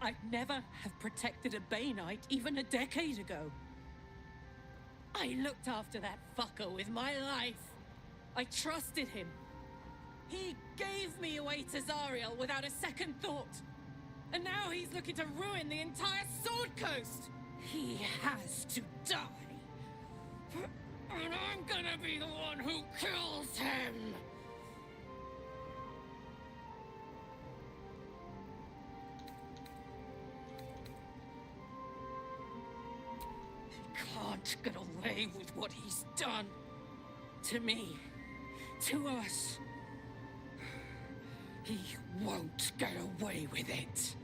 I'd never have protected a Bay Knight even a decade ago. I looked after that fucker with my life. I trusted him. He gave me away to Zariel without a second thought. And now he's looking to ruin the entire Sword Coast. He has to die. And I'm gonna be the one who kills him. He can't get away with what he's done. To me. To us. He won't get away with it.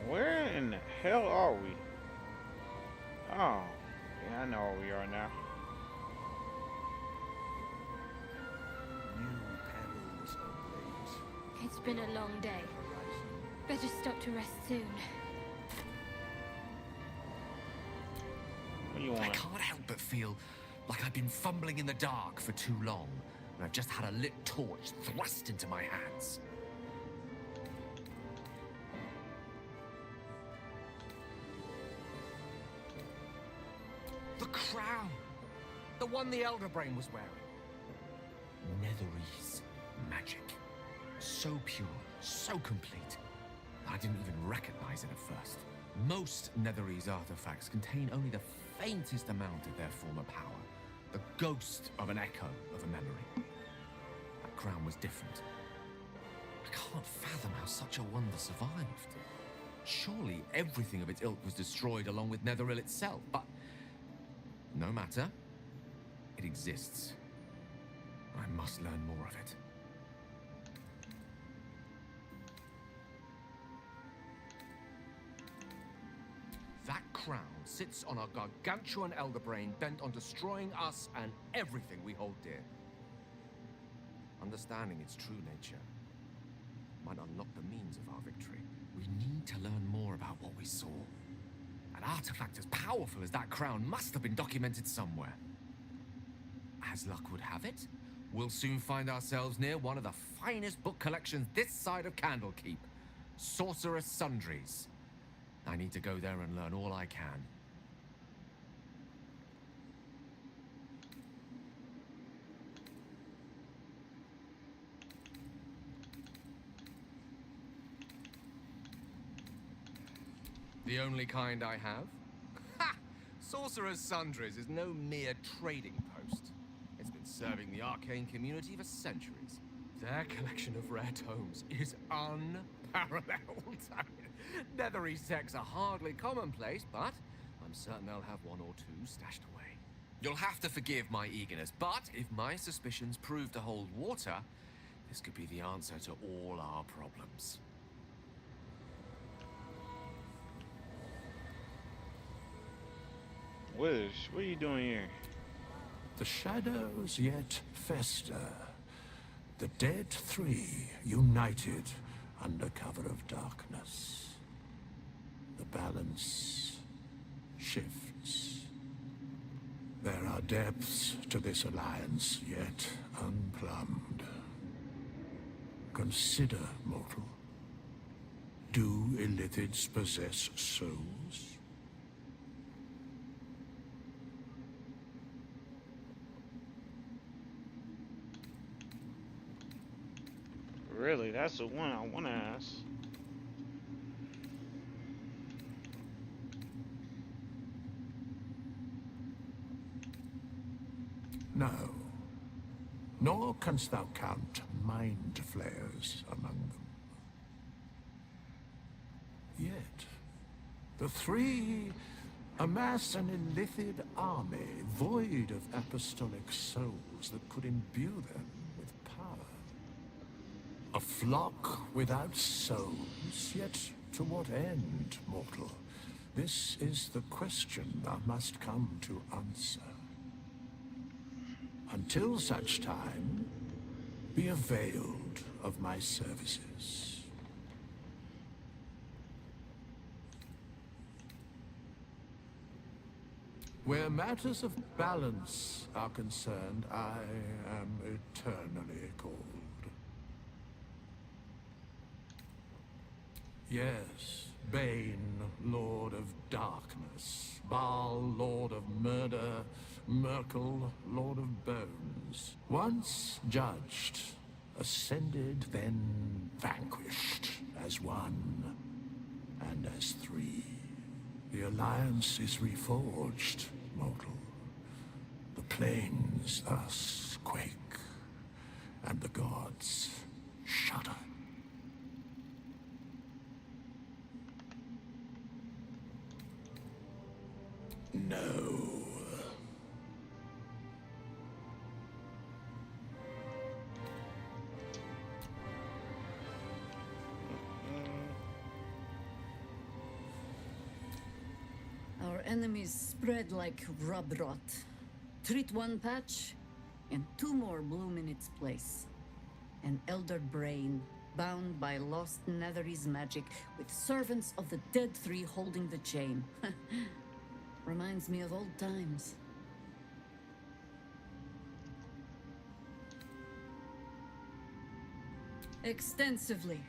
Where in the hell are we? Oh, yeah, I know where we are now. New perils await. It's been a long day. Better stop to rest soon. What do you want? I can't help but feel like I've been fumbling in the dark for too long, and I've just had a lit torch thrust into my hands. The crown! The one the Elder Brain was wearing. Netherese magic. So pure, so complete. I didn't even recognize it at first. Most Netherese artifacts contain only the faintest amount of their former power. The ghost of an echo of a memory. That crown was different. I can't fathom how such a wonder survived. Surely everything of its ilk was destroyed along with Netheril itself, but no matter. It exists. I must learn more of it. That crown sits on a gargantuan elder brain bent on destroying us and everything we hold dear. Understanding its true nature might unlock the means of our victory. We need to learn more about what we saw. An artifact as powerful as that crown must have been documented somewhere. As luck would have it, we'll soon find ourselves near one of the finest book collections this side of Candlekeep. Sorcerous Sundries. I need to go there and learn all I can. The only kind I have? Ha! Sorcerer's Sundries is no mere trading post. It's been serving the arcane community for centuries. Their collection of rare tomes is unparalleled. Netherese texts are hardly commonplace, but I'm certain they'll have one or two stashed away. You'll have to forgive my eagerness, but if my suspicions prove to hold water, this could be the answer to all our problems. What are you doing here? The shadows yet fester. The dead three united under cover of darkness. The balance shifts. There are depths to this alliance yet unplumbed. Consider, mortal. Do illithids possess souls? Really, that's the one I want to ask. No. Nor canst thou count mind flayers among them. Yet, the three amass an illithid army void of apostolic souls that could imbue them with power. A flock without souls, yet to what end, mortal? This is the question thou must come to answer. Until such time, be availed of my services. Where matters of balance are concerned, I am eternally cold. Yes, Bane, Lord of Darkness, Baal, Lord of Murder, Merkel, Lord of Bones. Once judged, ascended, then vanquished, as one, and as three. The Alliance is reforged, mortal. The planes thus quake, and the gods shudder. No. Our enemies spread like rub rot. Treat one patch, and two more bloom in its place. An elder brain, bound by lost Netherese magic, with servants of the Dead Three holding the chain. Reminds me of old times. Extensively.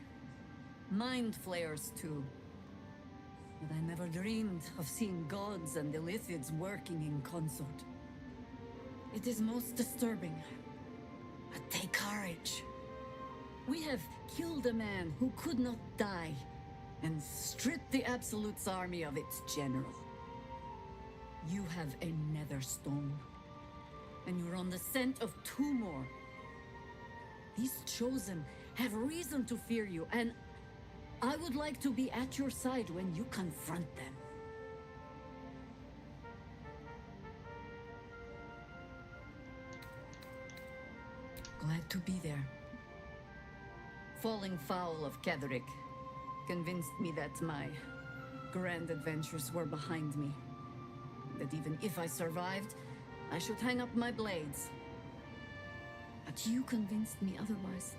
Mind flayers, too. But I never dreamed of seeing gods and Illithids working in consort. It is most disturbing. But take courage. We have killed a man who could not die, and stripped the Absolute's army of its general. You have a nether stone, and you're on the scent of two more. These Chosen have reason to fear you, and I would like to be at your side when you confront them. Glad to be there. Falling foul of Ketheric convinced me that my grand adventures were behind me. That even if I survived, I should hang up my blades. But you convinced me otherwise.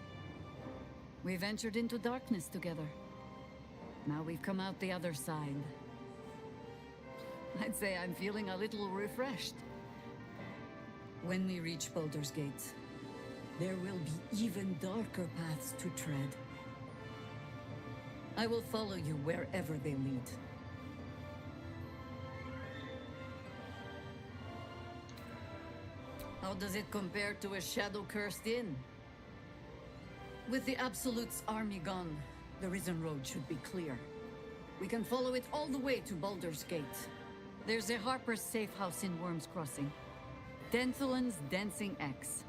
We ventured into darkness together. Now we've come out the other side. I'd say I'm feeling a little refreshed. When we reach Baldur's Gate, there will be even darker paths to tread. I will follow you wherever they lead. How does it compare to a shadow-cursed inn? With the Absolute's army gone, the Risen Road should be clear. We can follow it all the way to Baldur's Gate. There's a Harper's safe house in Worm's Crossing. Denthalen's Dancing Axe.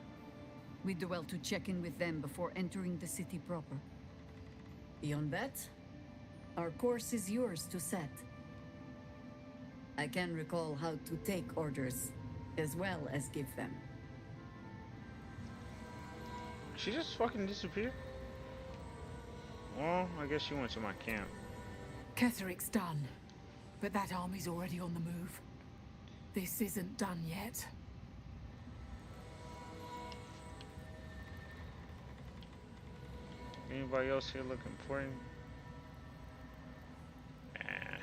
We do well to check in with them before entering the city proper. Beyond that, our course is yours to set. I can recall how to take orders, as well as give them. She just fucking disappeared? Well, I guess she went to my camp. Ketheric's done, but that army's already on the move. This isn't done yet. Anybody else here looking for him? Nah.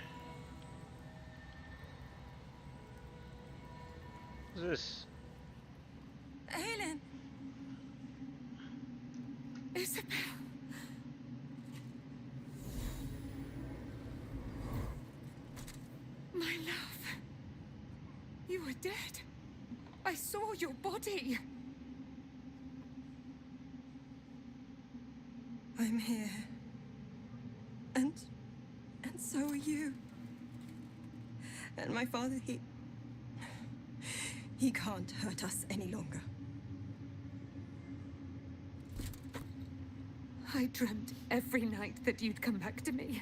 What's this? Helen! Isabel! My love. You were dead. I saw your body. I'm here. And so are you. And my father, he can't hurt us any longer. I dreamt every night that you'd come back to me.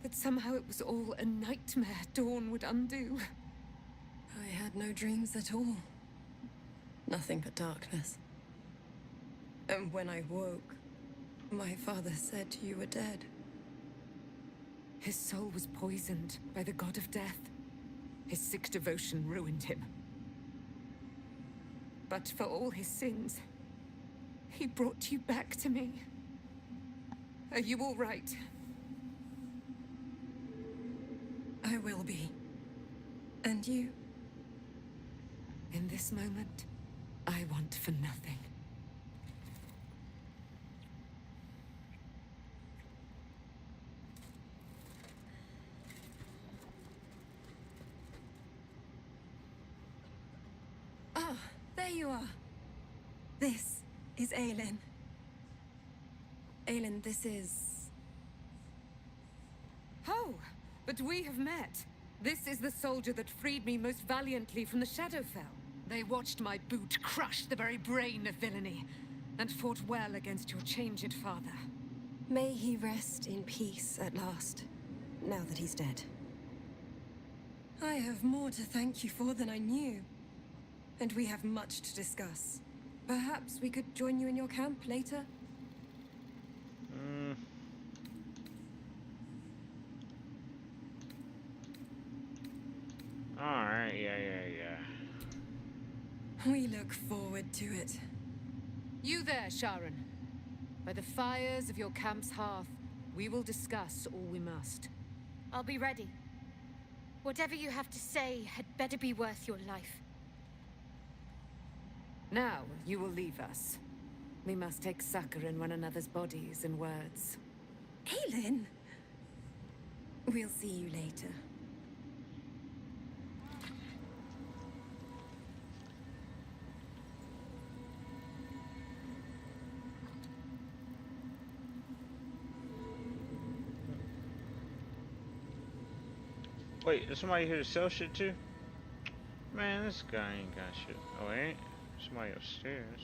That somehow it was all a nightmare Dawn would undo. I had no dreams at all. Nothing but darkness. And when I woke, my father said you were dead. His soul was poisoned by the god of death. His sick devotion ruined him. But for all his sins, he brought you back to me. Are you all right? I will be. And you? In this moment, I want for nothing. Ah, there you are. This is Aelin. Aelin, this is... Oh, but we have met. This is the soldier that freed me most valiantly from the Shadowfell. They watched my boot crush the very brain of villainy, and fought well against your changed father. May he rest in peace at last, now that he's dead. I have more to thank you for than I knew. And we have much to discuss. Perhaps we could join you in your camp later? Alright, yeah. We look forward to it. You there, Sharon. By the fires of your camp's hearth, we will discuss all we must. I'll be ready. Whatever you have to say had better be worth your life. Now, you will leave us. We must take succor in one another's bodies and words. Aelin! We'll see you later. Wait, is somebody here to sell shit too? Man, this guy ain't got shit. Oh, ain't? Somebody upstairs.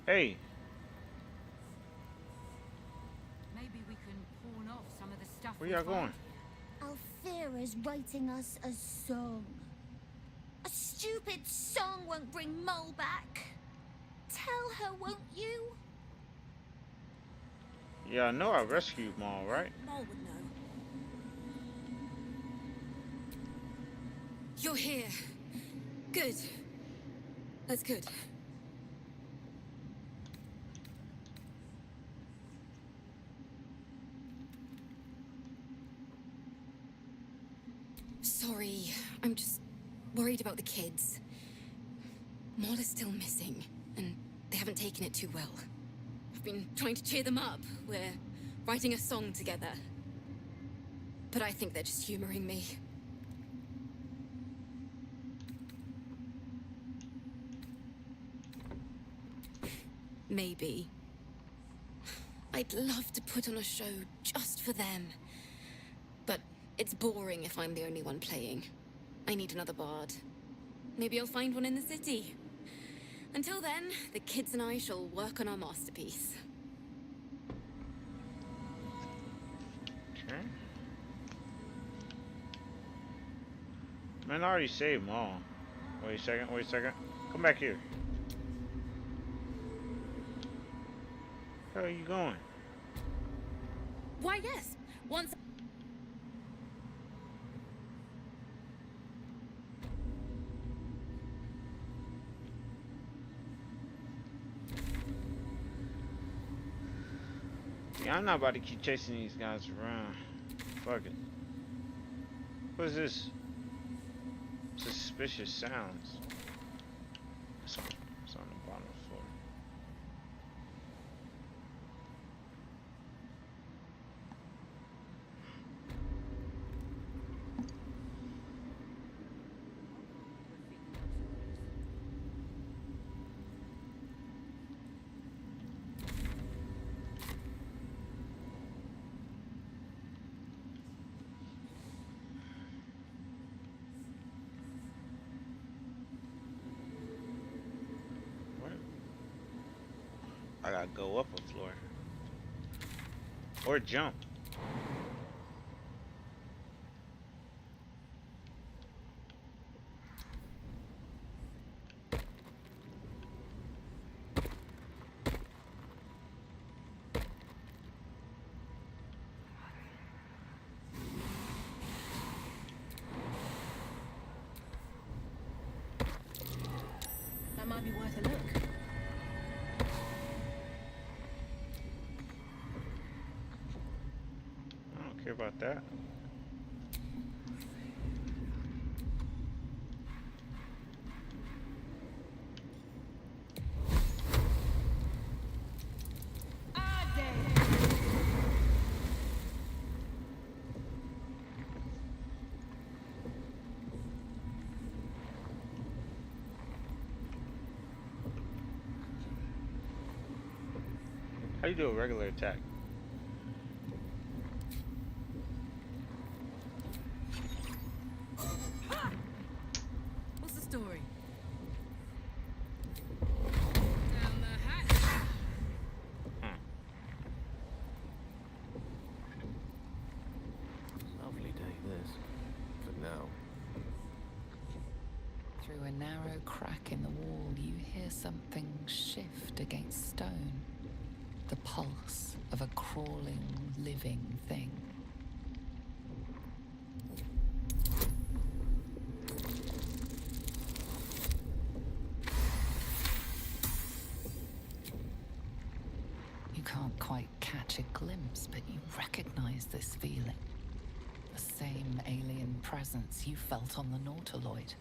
Hey! Maybe we can pawn off some of the stuff. Where y'all going? Althera's writing us a song. A stupid song won't bring Mole back. Tell her, won't you? Yeah, I know I rescued Maul, right? Mole would know. You're here. Good. That's good. Sorry, I'm just worried about the kids. Maul is still missing, and they haven't taken it too well. I've been trying to cheer them up. We're writing a song together. But I think they're just humoring me. Maybe. I'd love to put on a show just for them. But it's boring if I'm the only one playing. I need another bard. Maybe I'll find one in the city. Until then, the kids and I shall work on our masterpiece. Okay. Man, I already saved Maul. Wait a second. Come back here. Where are you going? Why, yes. Once... Yeah, I'm not about to keep chasing these guys around. Fuck it. What is this? Suspicious sounds. It's on the bottom floor. I gotta go up a floor. Or jump. That might be worth a look. about that. How do you do a regular attack? What's the story? Down the hatch. Lovely day, this. For now. Through a narrow crack in the wall, you hear something shift against stone. The pulse of a crawling, living thing. You can't quite catch a glimpse, but you recognize this feeling. The same alien presence you felt on the Nautiloid.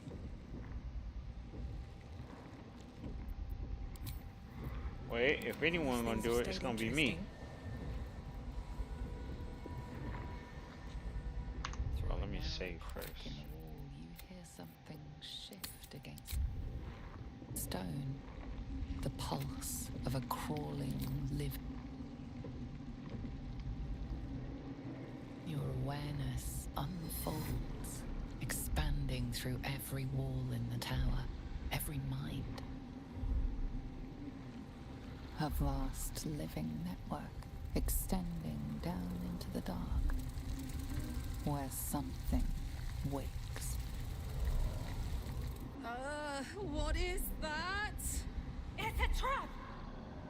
Wait, if anyone's gonna do it, it's gonna be me. Well, let me save first. In the wall, you hear something shift against stone. The pulse of a crawling, living. Your awareness unfolds, expanding through every wall in the tower, every mind. A vast living network extending down into the dark, where something wakes. What is that? It's a trap!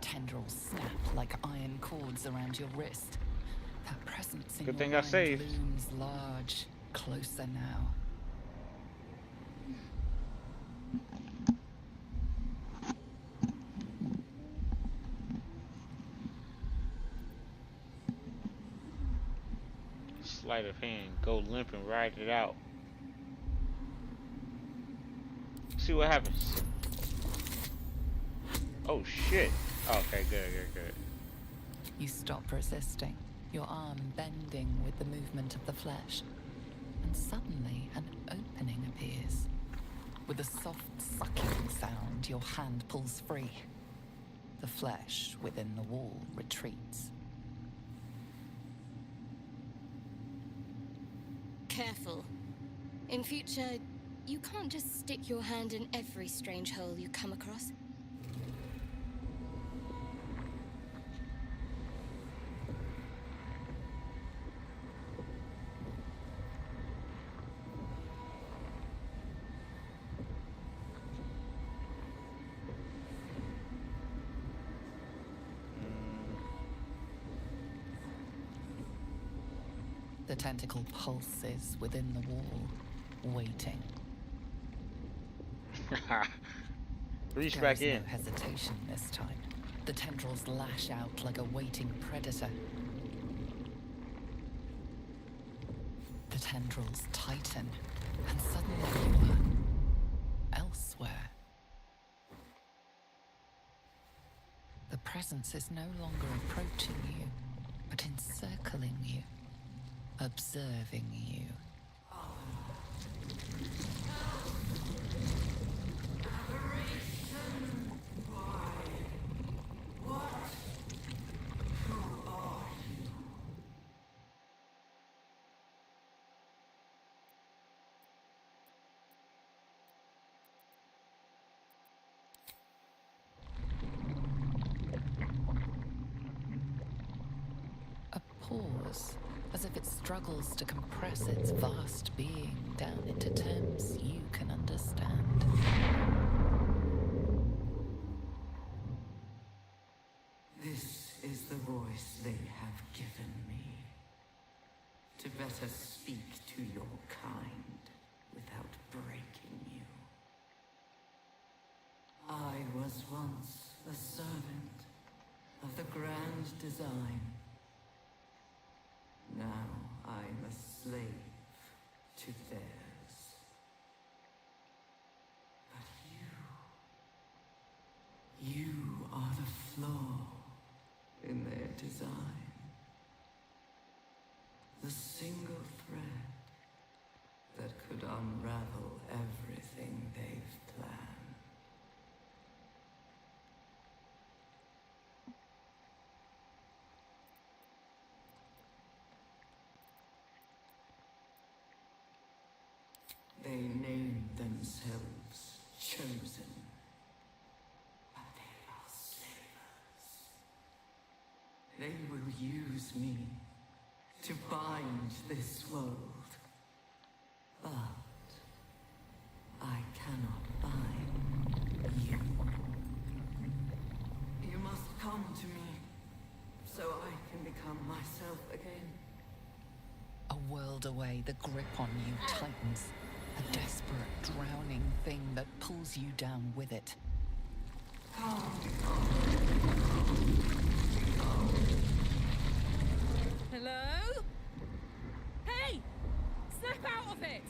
Tendrils snap like iron cords around your wrist. That presence in Good your thing I mind saved. looms large, closer now. Sleight of hand, go limp and ride it out. See what happens. Oh shit. Okay, good. You stop resisting, your arm bending with the movement of the flesh. And suddenly an opening appears. With a soft sucking sound, your hand pulls free. The flesh within the wall retreats. Careful. In future, you can't just stick your hand in every strange hole you come across. The tentacle pulses within the wall, waiting. Reach There back is in. no hesitation this time. The tendrils lash out like a waiting predator. The tendrils tighten, and suddenly you are elsewhere. The presence is no longer approaching you, but encircling you, observing you. A pause, as if it struggles to compress its vast being down into terms you can understand. This is the voice they have given me. To better speak to your kind without breaking you. I was once a servant of the grand design. Now I to theirs. But you are the flaw in their design. The single thread that could unravel everything they've planned. They named themselves Chosen, but they are slavers. They will use me to bind this world, but I cannot bind you. You must come to me, so I can become myself again. A world away, the grip on you tightens. A desperate, drowning thing that pulls you down with it. Hello? Hey! Snap out of it!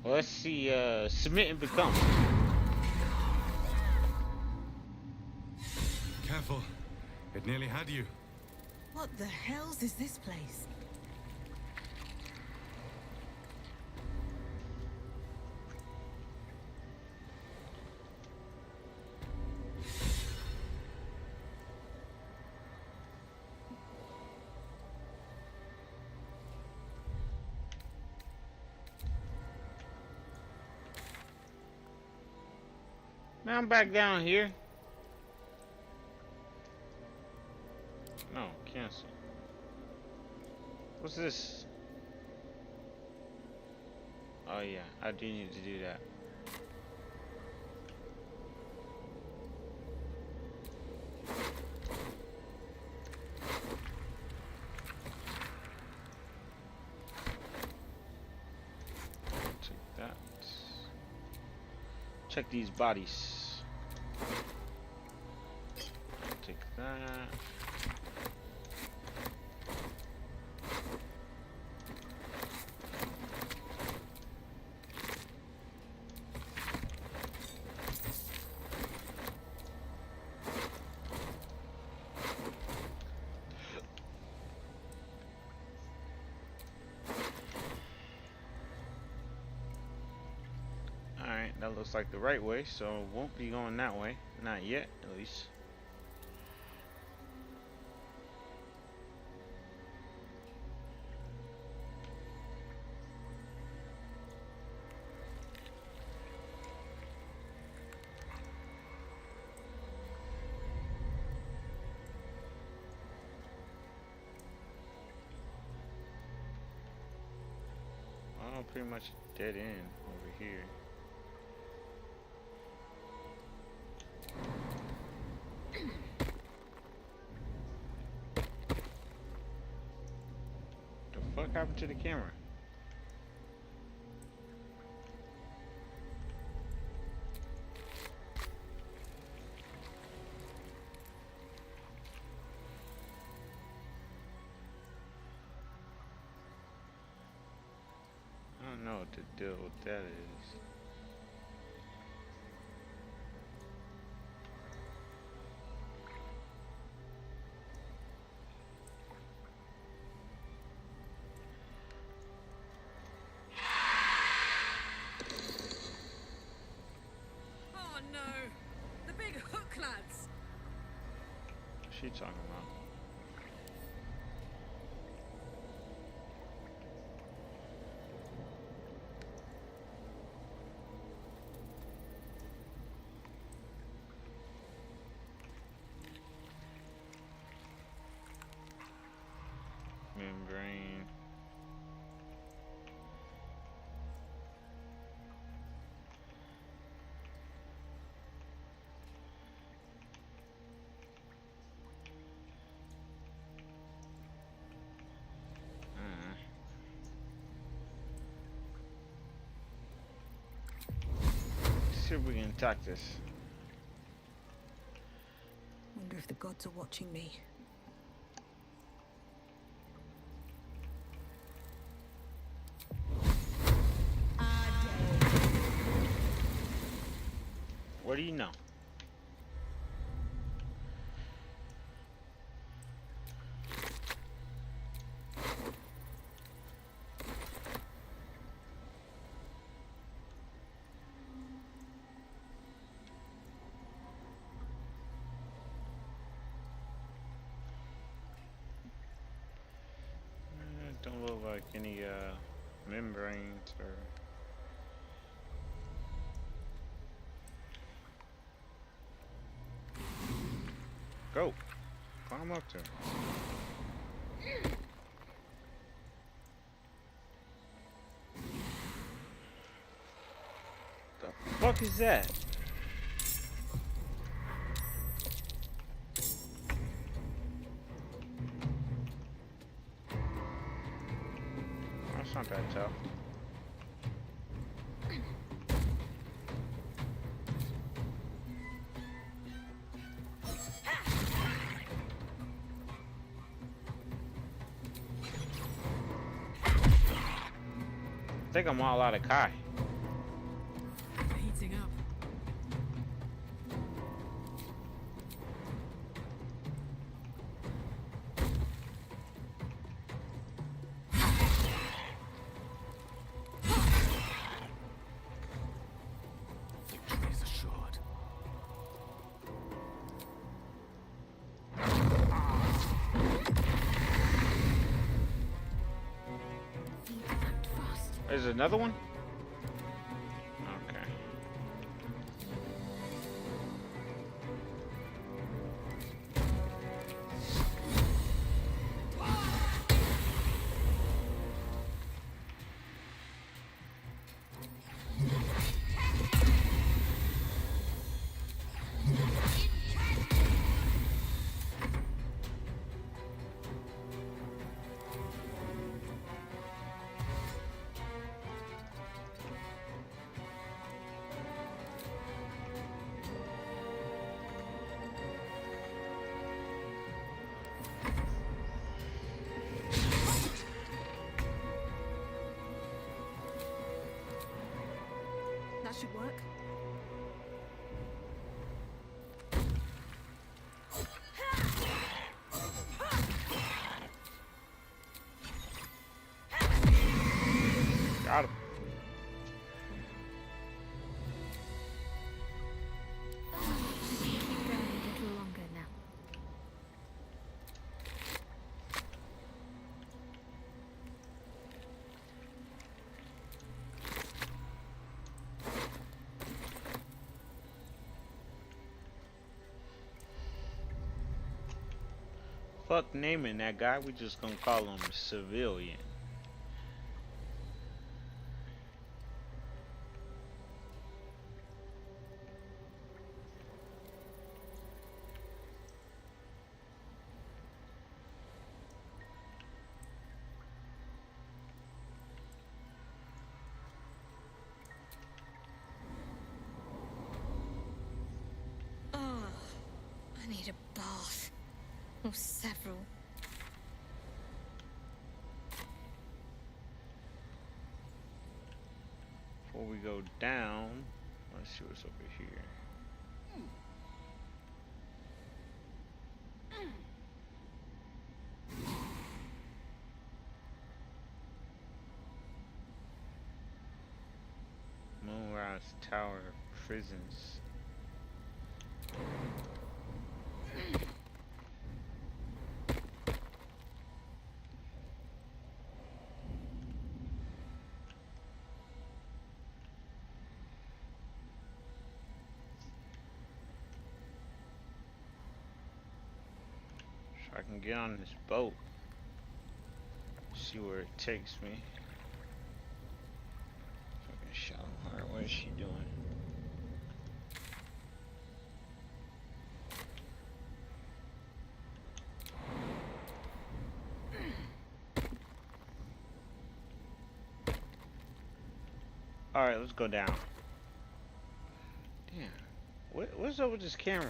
Let's see, submit and become. Careful. It nearly had you. What the hells is this place? Now I'm back down here. No, cancel. What's this? Oh yeah, I do need to do that. Check that. Check these bodies. Take that. Alright, that looks like the right way, so won't be going that way. Not yet, at least. Oh, pretty much dead end over here. What happened to the camera? I don't know what the deal with that is. She talking about? Membrane. see if we can attack this. Wonder if the gods are watching me. What do you know? Don't look like any membranes or. Go! Climb up to it. The fuck is that? That's not that tough. I think I'm all out of Kai. Heating up. Victory is assured. There's another one? Okay. That should work. Got him. Keep going a little longer now. Fuck naming that guy, we just gonna call him Civilian. Oh, I need a bath. Or several. Before we go down, let's see what's over here. Moonrise Tower Prisons. So I can get on this boat, see where it takes me. Fucking shallow heart, what is she doing? Alright, let's go down. What's up with this camera?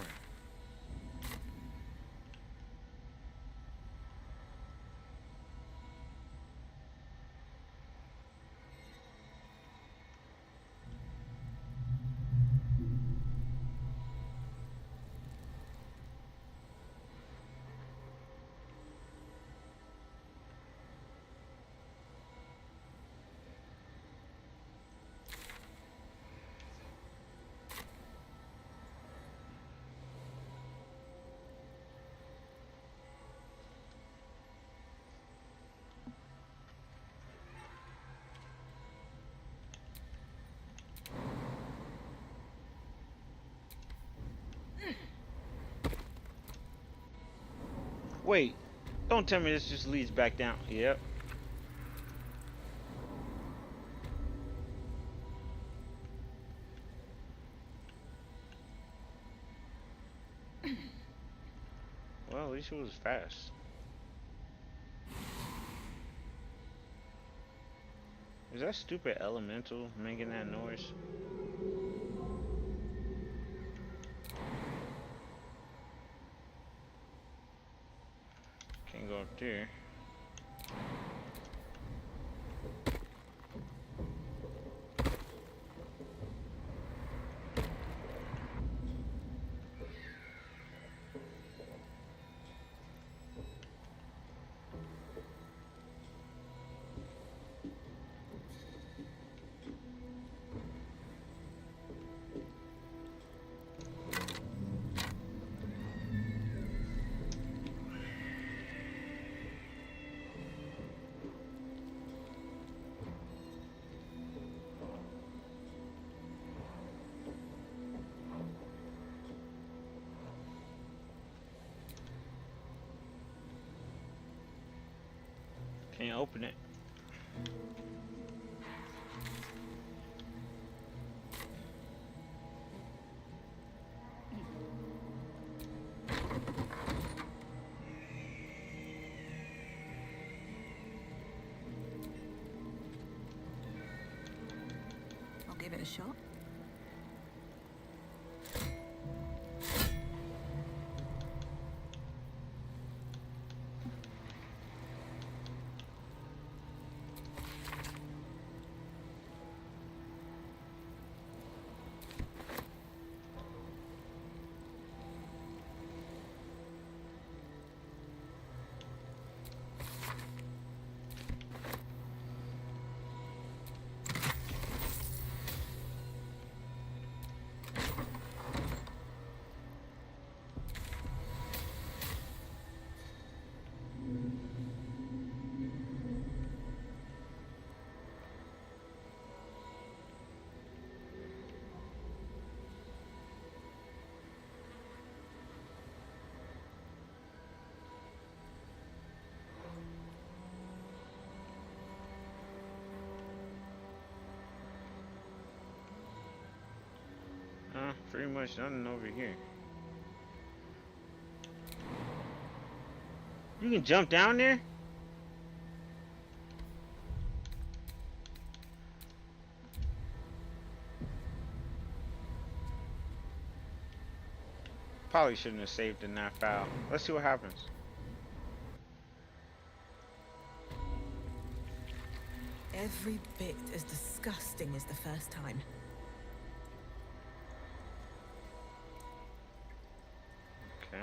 Wait, don't tell me this just leads back down. Yep. Well, at least it was fast. Is that stupid elemental making that noise? Can't go up there. Can't open it. I'll give it a shot. Pretty much nothing over here. You can jump down there? Probably shouldn't have saved in that file. Let's see what happens. Every bit as disgusting as the first time. Okay.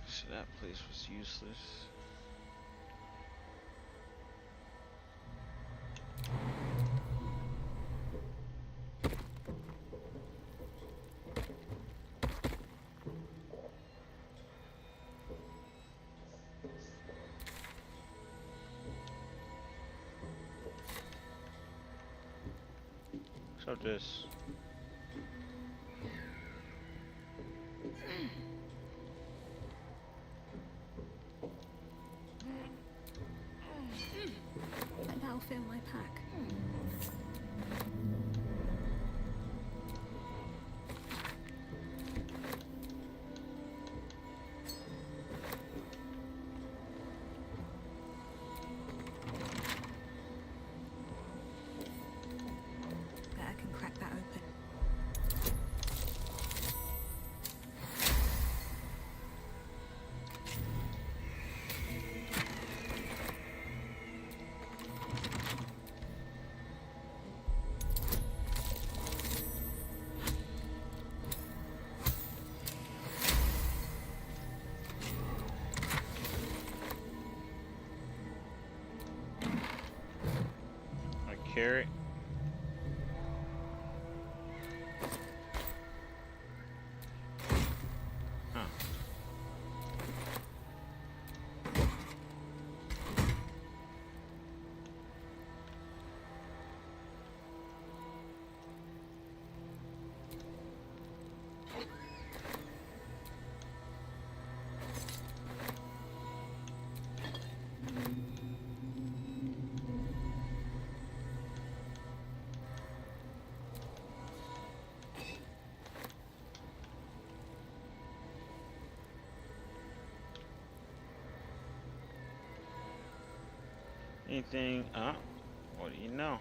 So that place was useless. What's up this? And I'll fill my pack. Bet I can crack that open. Carrot. Huh. Anything? What do you know?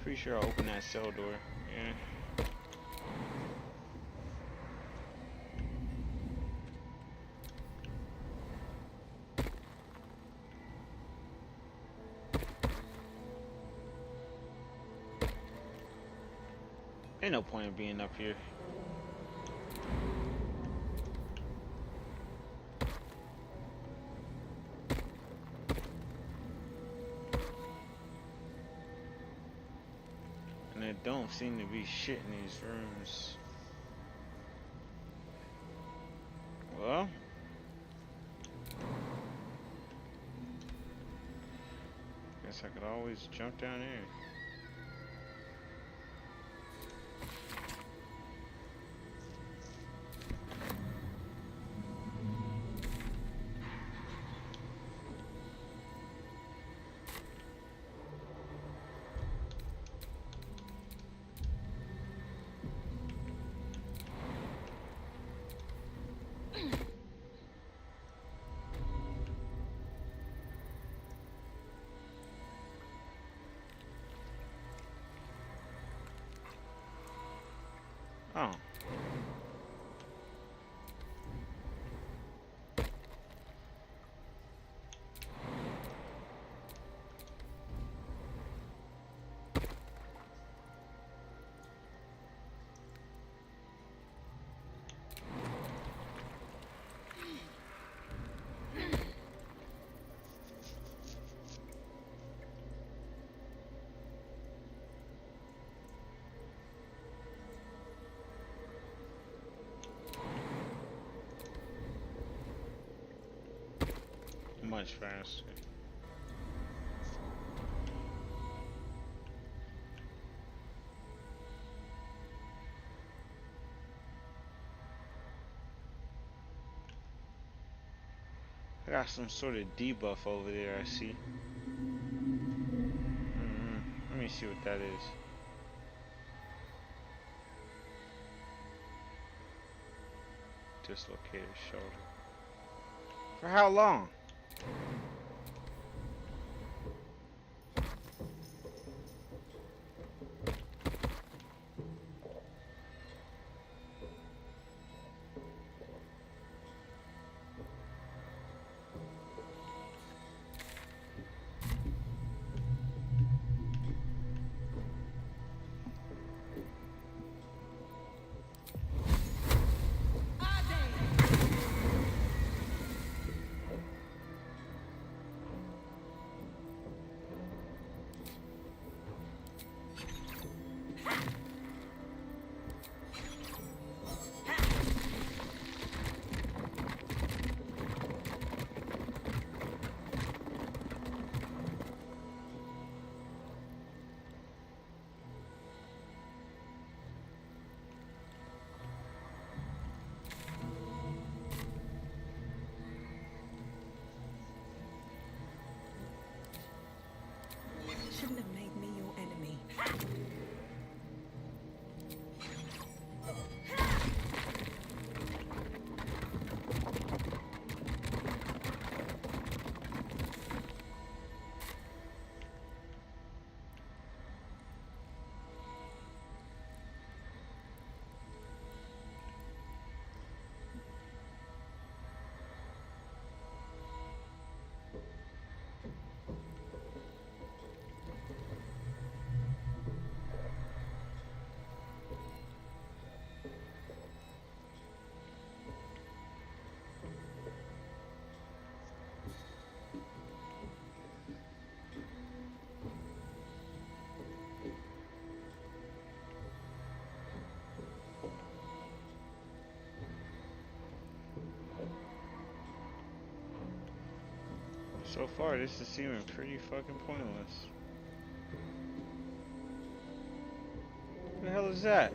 Pretty sure I'll open that cell door. Yeah. Ain't no point in being up here. And there don't seem to be shit in these rooms. Well, guess I could always jump down here. Oh. Much faster. I got some sort of debuff over there, I see. Let me see what that is. Dislocated shoulder. For how long? So far, this is seeming pretty fucking pointless. What the hell is that?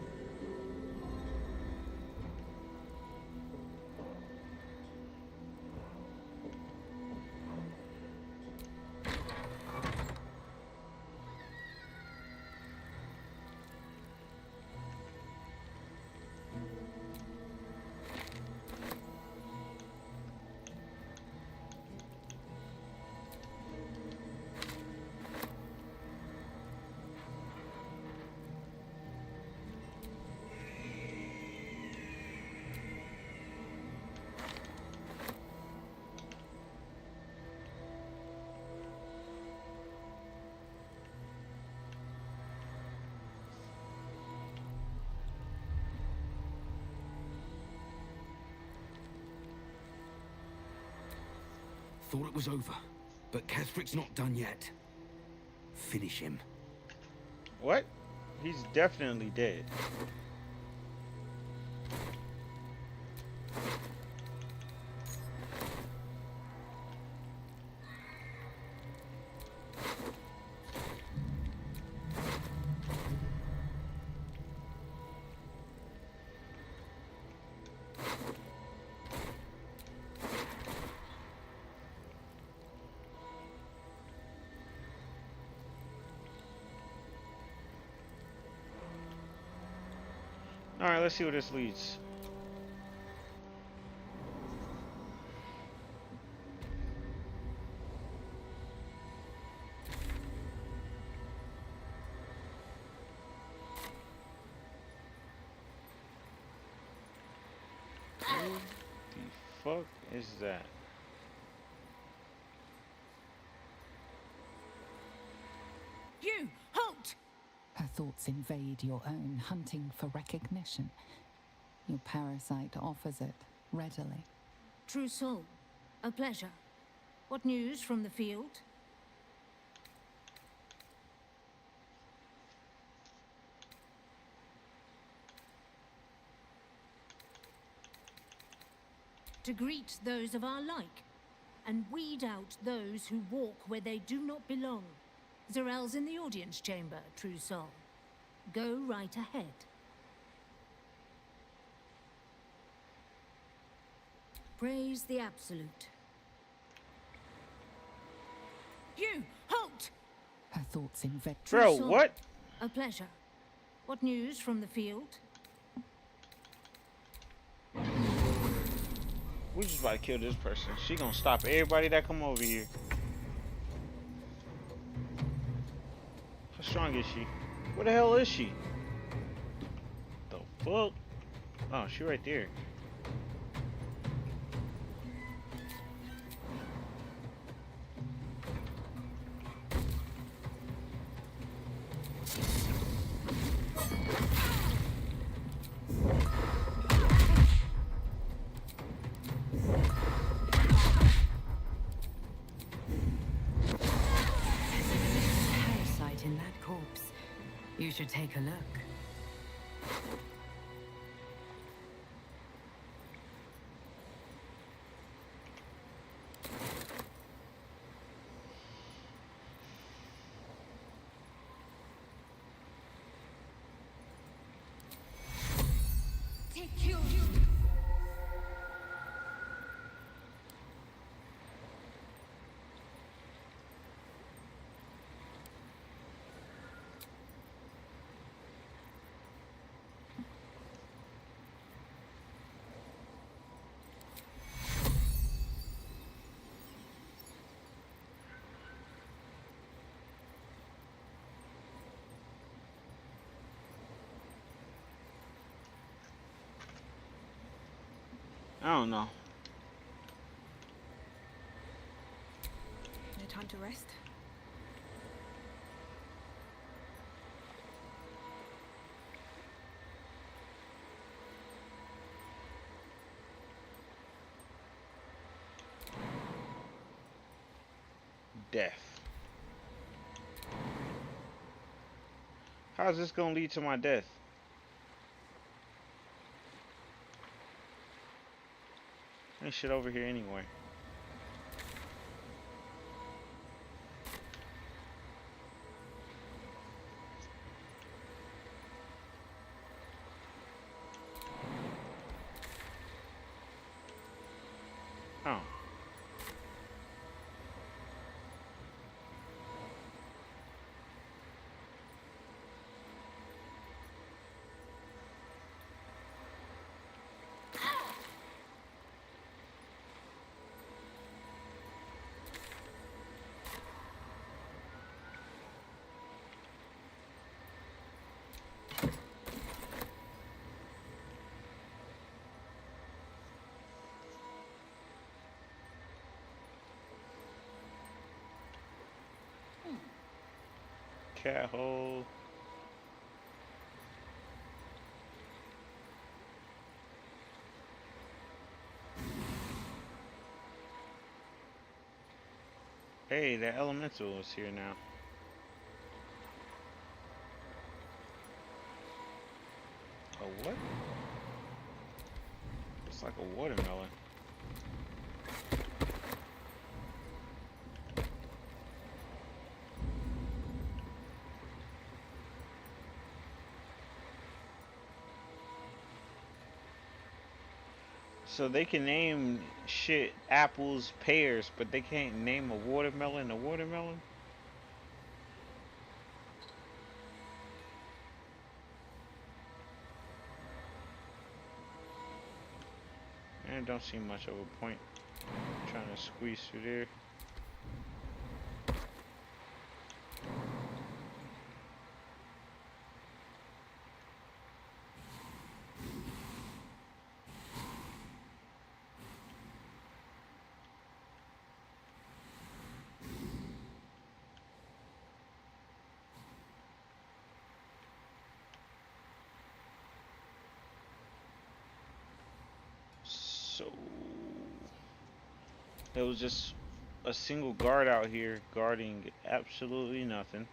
Thought it was over, but Casric's not done yet. Finish him. What? He's definitely dead. Alright, let's see where this leads. Who the fuck is that? You! Halt! Her thoughts invade your own, hunting for recognition. Your parasite offers it readily. True soul, a pleasure. What news from the field? To greet those of our like, and weed out those who walk where they do not belong. Zarel's in the audience chamber, true soul. Go right ahead. Praise the Absolute. You! Halt! Her thoughts invade. Bro, what? A pleasure. What news from the field? We just about to kill this person. She gonna stop everybody that come over here. How strong is she? Where the hell is she? The fuck? Oh, she right there. Parasite in that corpse. You should take a look. Take you. I don't know. No time to rest. Death. How's this gonna lead to my death? Ain't shit over here anyway. Oh. Cat hole. Hey, the elemental is here now. A what? It's like a watermelon. So they can name shit apples, pears, but they can't name a watermelon a watermelon? And don't see much of a point trying to squeeze through there. So there was just a single guard out here guarding absolutely nothing.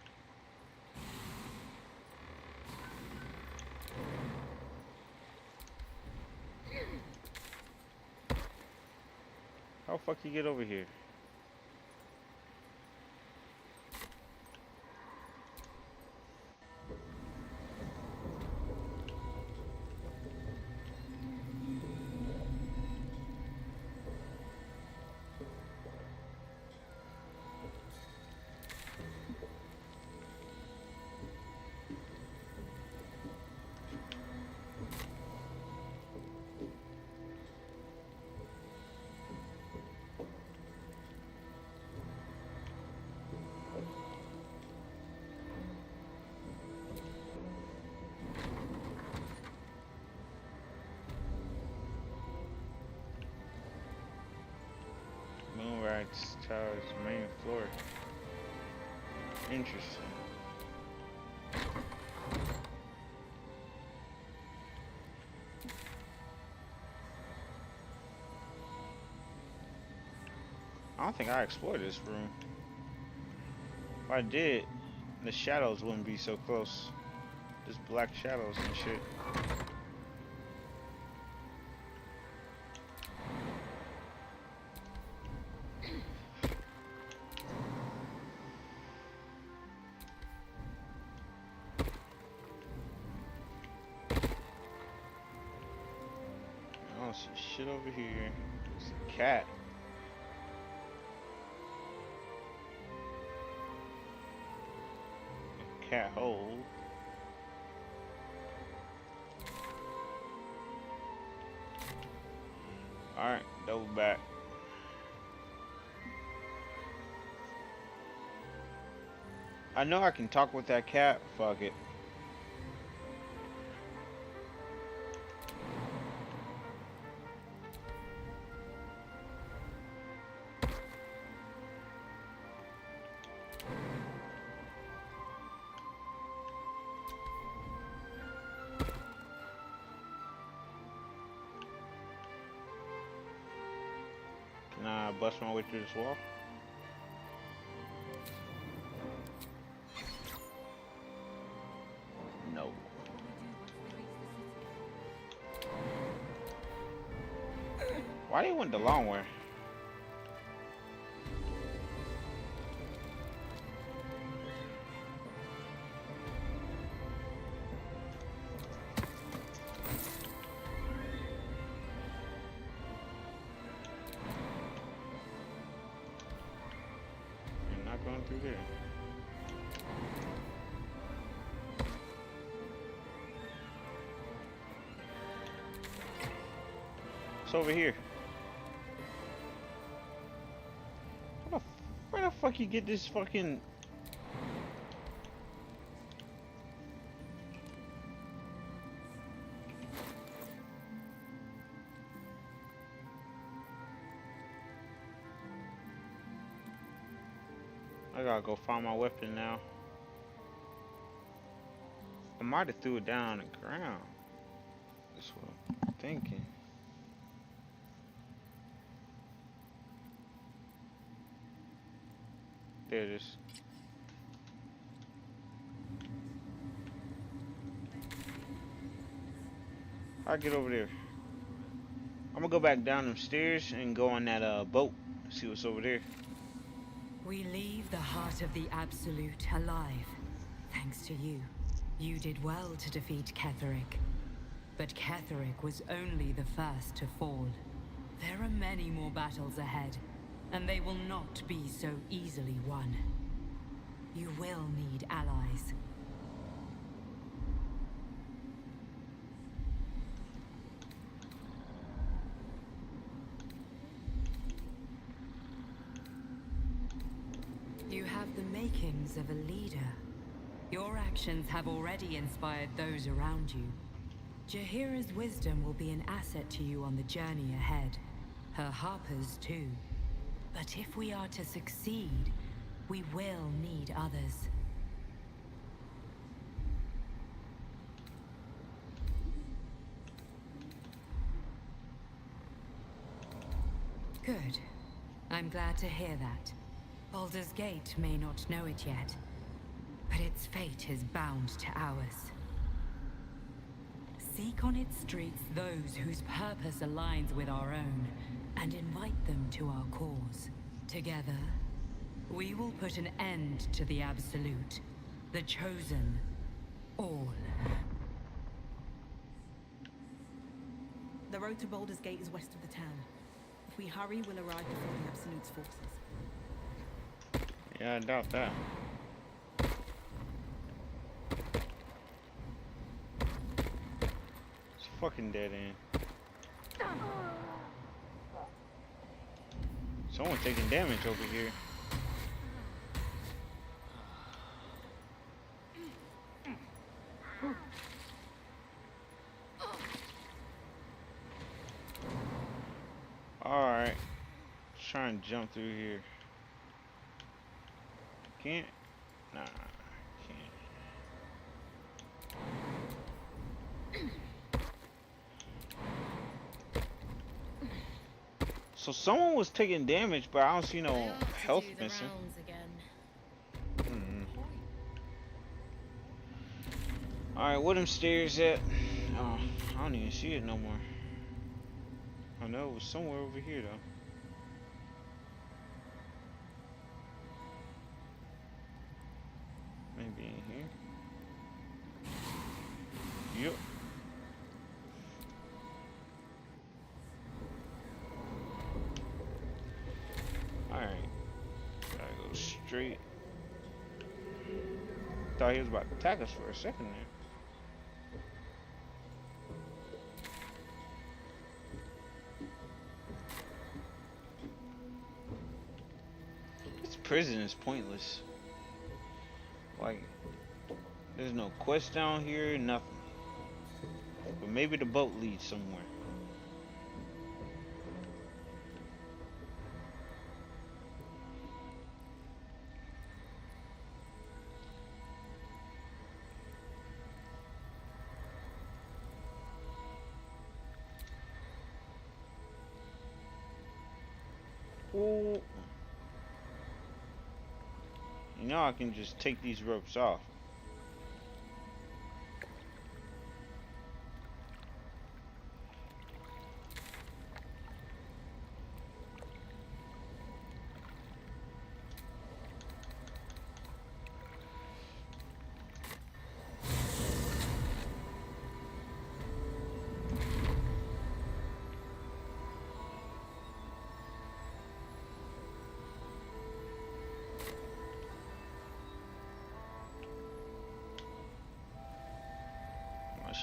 How the fuck you get over here? Moonrise Tower's main floor. Interesting. I don't think I explored this room. If I did, the shadows wouldn't be so close. Just black shadows and shit. I don't see shit over here. It's a cat. Cat hole. Alright, double back. I know I can talk with that cat. Fuck it. Can I bust my way through this wall? No. Why do you want the long way? through here? It's over here. Where the fuck you get this fucking... I gotta go find my weapon now. I might have threw it down on the ground. That's what I'm thinking. There it is. I'll get over there. I'm gonna go back down them stairs and go on that boat. See what's over there. We leave the heart of the Absolute alive, thanks to you. You did well to defeat Ketheric. But Ketheric was only the first to fall. There are many more battles ahead, and they will not be so easily won. You will need allies. You have the makings of a leader. Your actions have already inspired those around you. Jaheira's wisdom will be an asset to you on the journey ahead. Her harpers too. But if we are to succeed, we will need others. Good. I'm glad to hear that. Baldur's Gate may not know it yet, but its fate is bound to ours. Seek on its streets those whose purpose aligns with our own, and invite them to our cause. Together, we will put an end to the Absolute, the Chosen, all. The road to Baldur's Gate is west of the town. If we hurry, we'll arrive before the Absolute's forces. Yeah, I doubt that. It's a fucking dead end. Someone taking damage over here. Alright. Let's try and jump through here. Can't? Nah, can't. So someone was taking damage, but I don't see no health missing. Alright, where them stairs at? Oh, I don't even see it no more. I know it was somewhere over here though. Maybe in here. Yep. Alright. Gotta go straight. Thought he was about to attack us for a second there. This prison is pointless. Like, there's no quest down here, nothing. But maybe the boat leads somewhere. Ooh. You know I can just take these ropes off.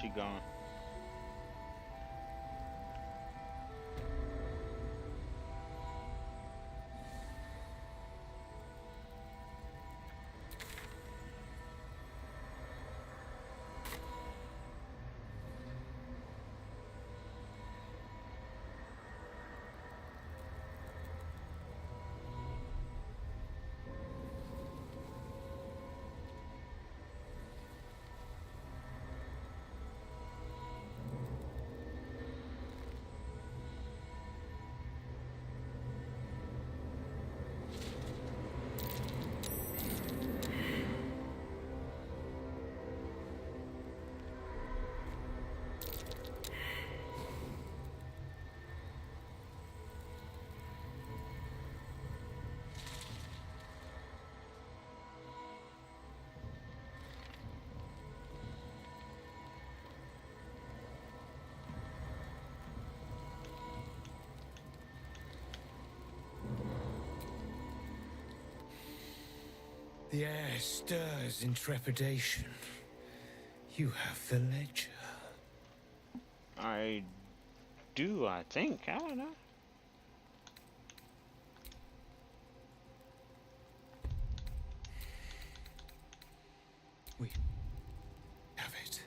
she gone. The air stirs in trepidation. You have the ledger. I do, I think. I don't know. We have it.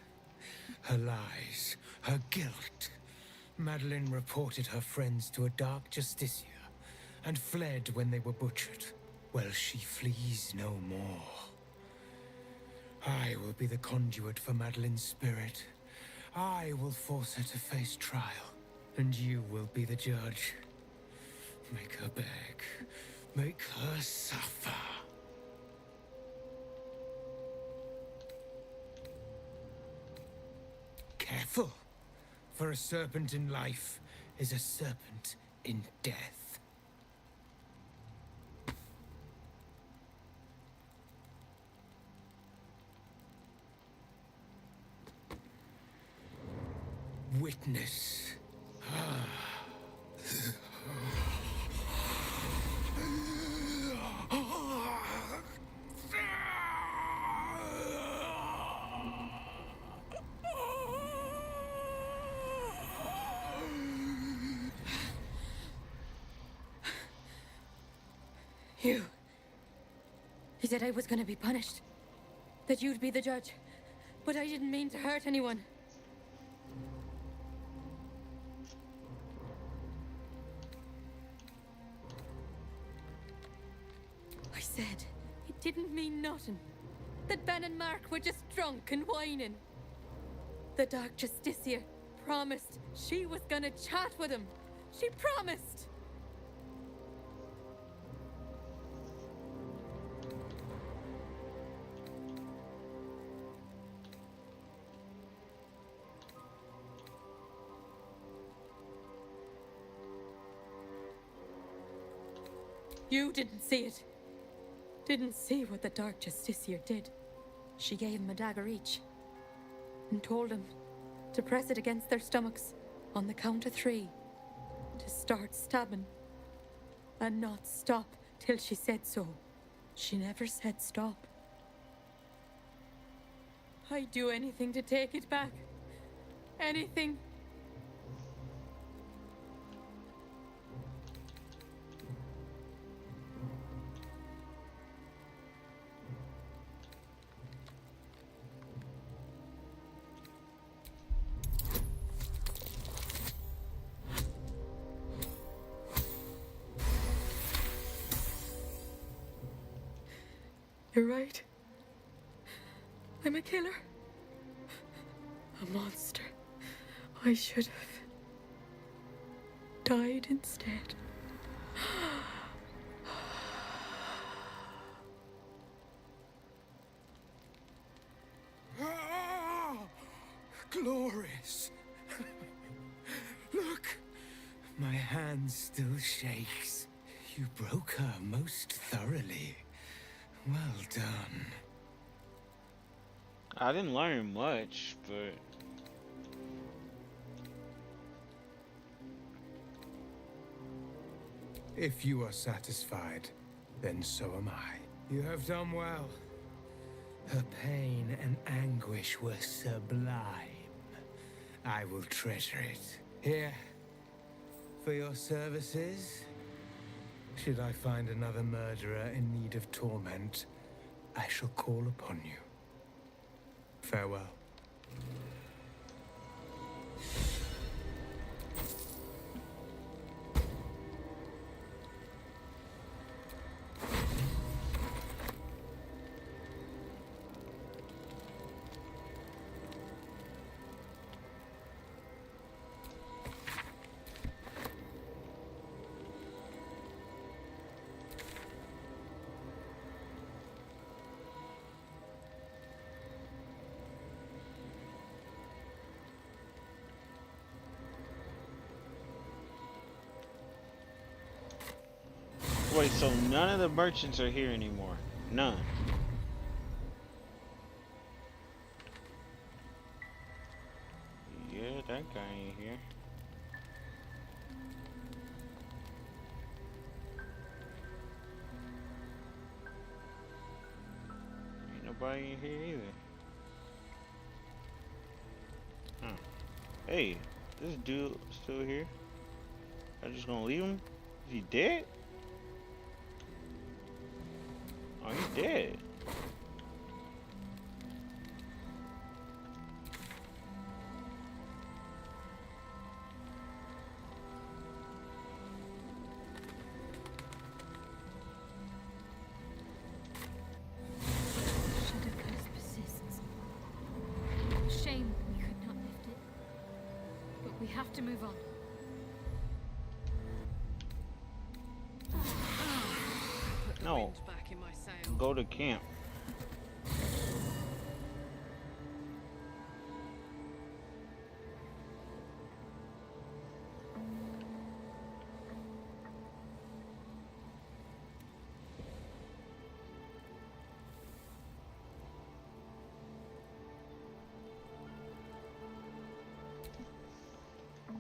Her lies, her guilt. Madeline reported her friends to a dark justiciar and fled when they were butchered. Well, she flees no more. I will be the conduit for Madeline's spirit. I will force her to face trial, and you will be the judge. Make her beg. Make her suffer. Careful, for a serpent in life is a serpent in death. Witness. You said I was gonna be punished. That you'd be the judge. But I didn't mean to hurt anyone. I said it didn't mean nothing. That Ben and Mark were just drunk and whining. The Dark Justiciar promised she was gonna chat with him. She promised! You didn't see it. Didn't see what the Dark Justiciar did. She gave him a dagger each. And told him to press it against their stomachs on the count of 3. To start stabbing. And not stop till she said so. She never said stop. I'd do anything to take it back. Anything. You're right. I'm a killer. A monster. I should have died instead. Glorious. Look, my hand still shakes. You broke her most thoroughly. Well done. I didn't learn much, but if you are satisfied, then so am I. You have done well. Her pain and anguish were sublime. I will treasure it. Here, for your services, should I find another murderer in need of torment, I shall call upon you. Farewell. Wait, so none of the merchants are here anymore? None. Yeah, that guy ain't here. Ain't nobody in here either. Huh. Hey, this dude still here? I'm just gonna leave him? Is he dead? Oh, he's dead. Shadow curse persists. Shame we could not lift it. But we have to move on. No. Go to camp.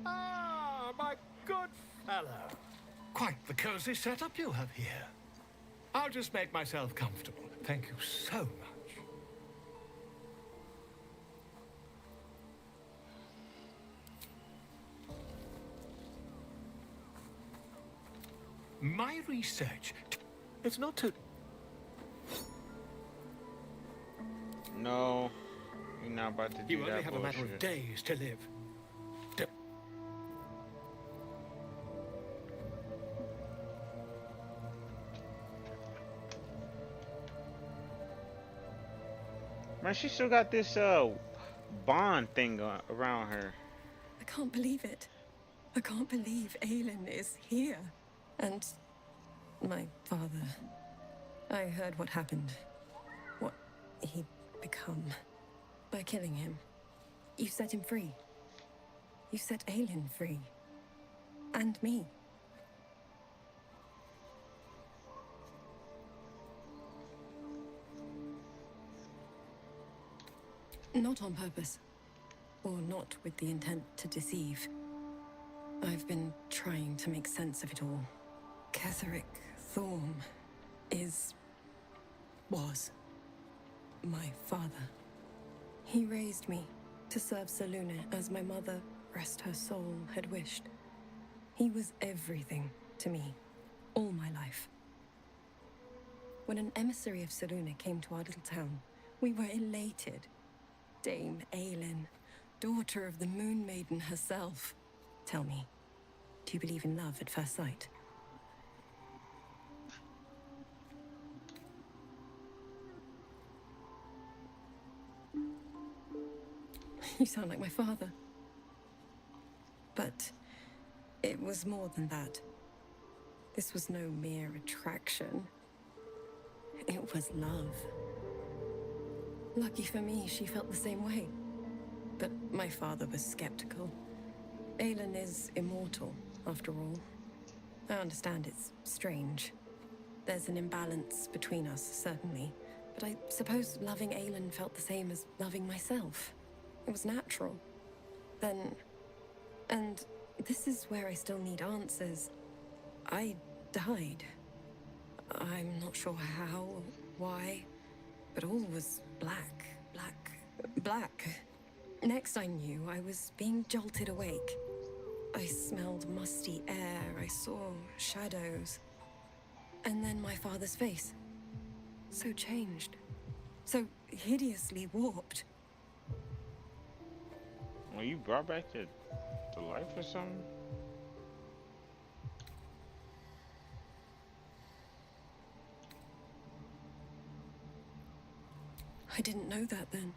Ah, my good fellow. Quite the cozy setup you have here. I'll just make myself comfortable. Thank you so much. My research, it's not to... No, you're not about to do You that only have a matter bullshit. of days to live. Man, she still got this bond thing around her. I can't believe it. I can't believe Aelin is here. And my father. I heard what happened. What he'd become. By killing him. You set him free. You set Aelin free. And me. Not on purpose. Or not with the intent to deceive. I've been trying to make sense of it all. Ketheric Thorm was my father. He raised me to serve Selûne as my mother, rest her soul, had wished. He was everything to me, all my life. When an emissary of Selûne came to our little town, we were elated. Dame Aelin, daughter of the Moon Maiden herself. Tell me, do you believe in love at first sight? You sound like my father. But it was more than that. This was no mere attraction. It was love. Lucky for me, she felt the same way. But my father was skeptical. Aelin is immortal, after all. I understand it's strange. There's an imbalance between us, certainly. But I suppose loving Aelin felt the same as loving myself. It was natural. Then... And this is where I still need answers. I died. I'm not sure how, why, but all was black. Next I knew, I was being jolted awake. I smelled musty air, I saw shadows. And then my father's face. So changed. So hideously warped. Were you brought back to life or something? I didn't know that then.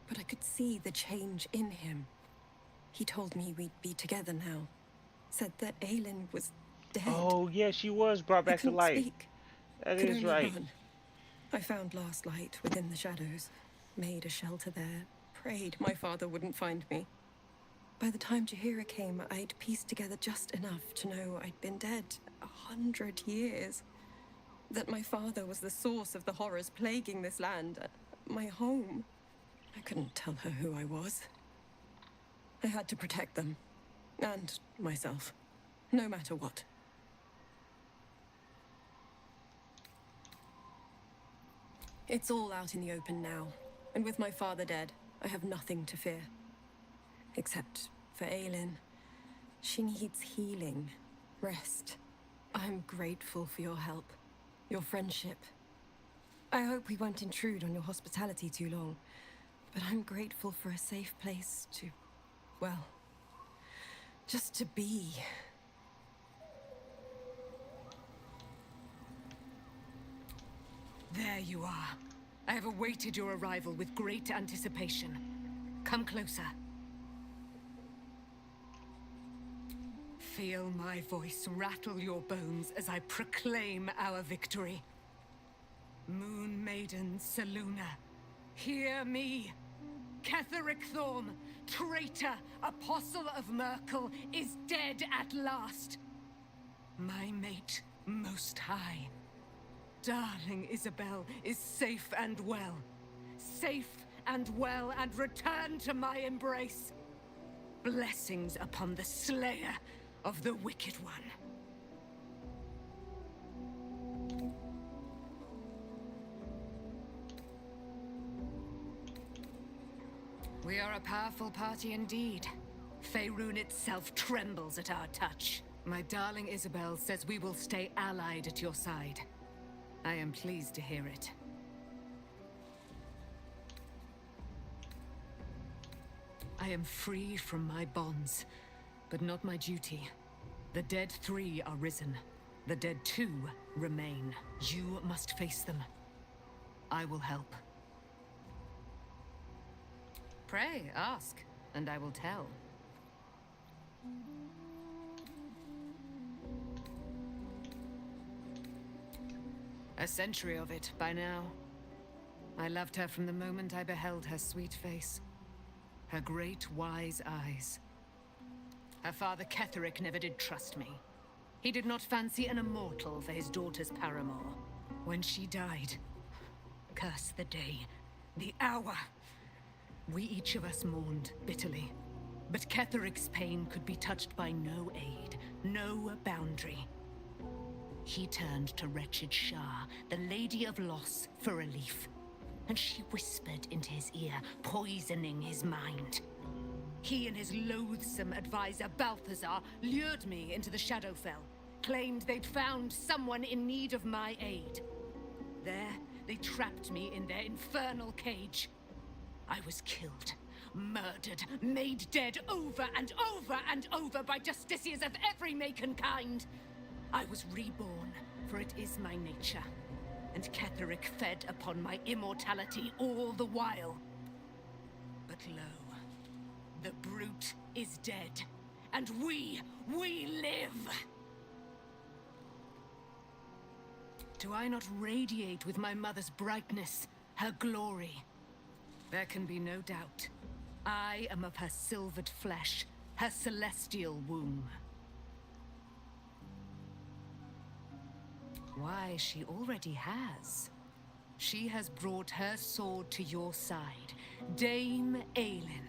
But I could see the change in him. He told me we'd be together now. Said that Aelin was dead. Oh, yeah, she was brought back to life. Speak. That Could is only right. run. I found last light within the shadows. Made a shelter there. Prayed my father wouldn't find me. By the time Jaheira came, I'd pieced together just enough to know I'd been dead 100 years. That my father was the source of the horrors plaguing this land. My home. I couldn't tell her who I was. I had to protect them. And myself. No matter what. It's all out in the open now. And with my father dead, I have nothing to fear. Except for Aelin. She needs healing. Rest. I'm grateful for your help. Your friendship. I hope we won't intrude on your hospitality too long. But I'm grateful for a safe place to... well... just to be. There you are. I have awaited your arrival with great anticipation. Come closer. Feel my voice rattle your bones as I proclaim our victory. Moon Maiden Selûne, hear me. Ketheric Thorm, traitor, apostle of Merkel, is dead at last. My mate, Most High. Darling Isabel is safe and well. Safe and well, and return to my embrace. Blessings upon the slayer of the Wicked One. We are a powerful party indeed. Faerun itself trembles at our touch. My darling Isabel says we will stay allied at your side. I am pleased to hear it. I am free from my bonds, but not my duty. The dead 3 are risen. The dead 2 remain. You must face them. I will help. Pray, ask, and I will tell. A century of it, by now. I loved her from the moment I beheld her sweet face. Her great, wise eyes. Her father Ketheric never did trust me. He did not fancy an immortal for his daughter's paramour. When she died, curse the day, the hour. We each of us mourned bitterly. But Ketheric's pain could be touched by no aid, no boundary. He turned to wretched Shah, the Lady of Loss, for relief. And she whispered into his ear, poisoning his mind. He and his loathsome advisor, Balthazar, lured me into the Shadowfell, claimed they'd found someone in need of my aid. There, they trapped me in their infernal cage. I was killed, murdered, made dead over and over and over by justiciars of every make and kind. I was reborn, for it is my nature. And Ketheric fed upon my immortality all the while. But lo, the brute is dead, and we live! Do I not radiate with my mother's brightness, her glory? There can be no doubt. I am of her silvered flesh, her celestial womb. Why, she already has. She has brought her sword to your side, Dame Aelin.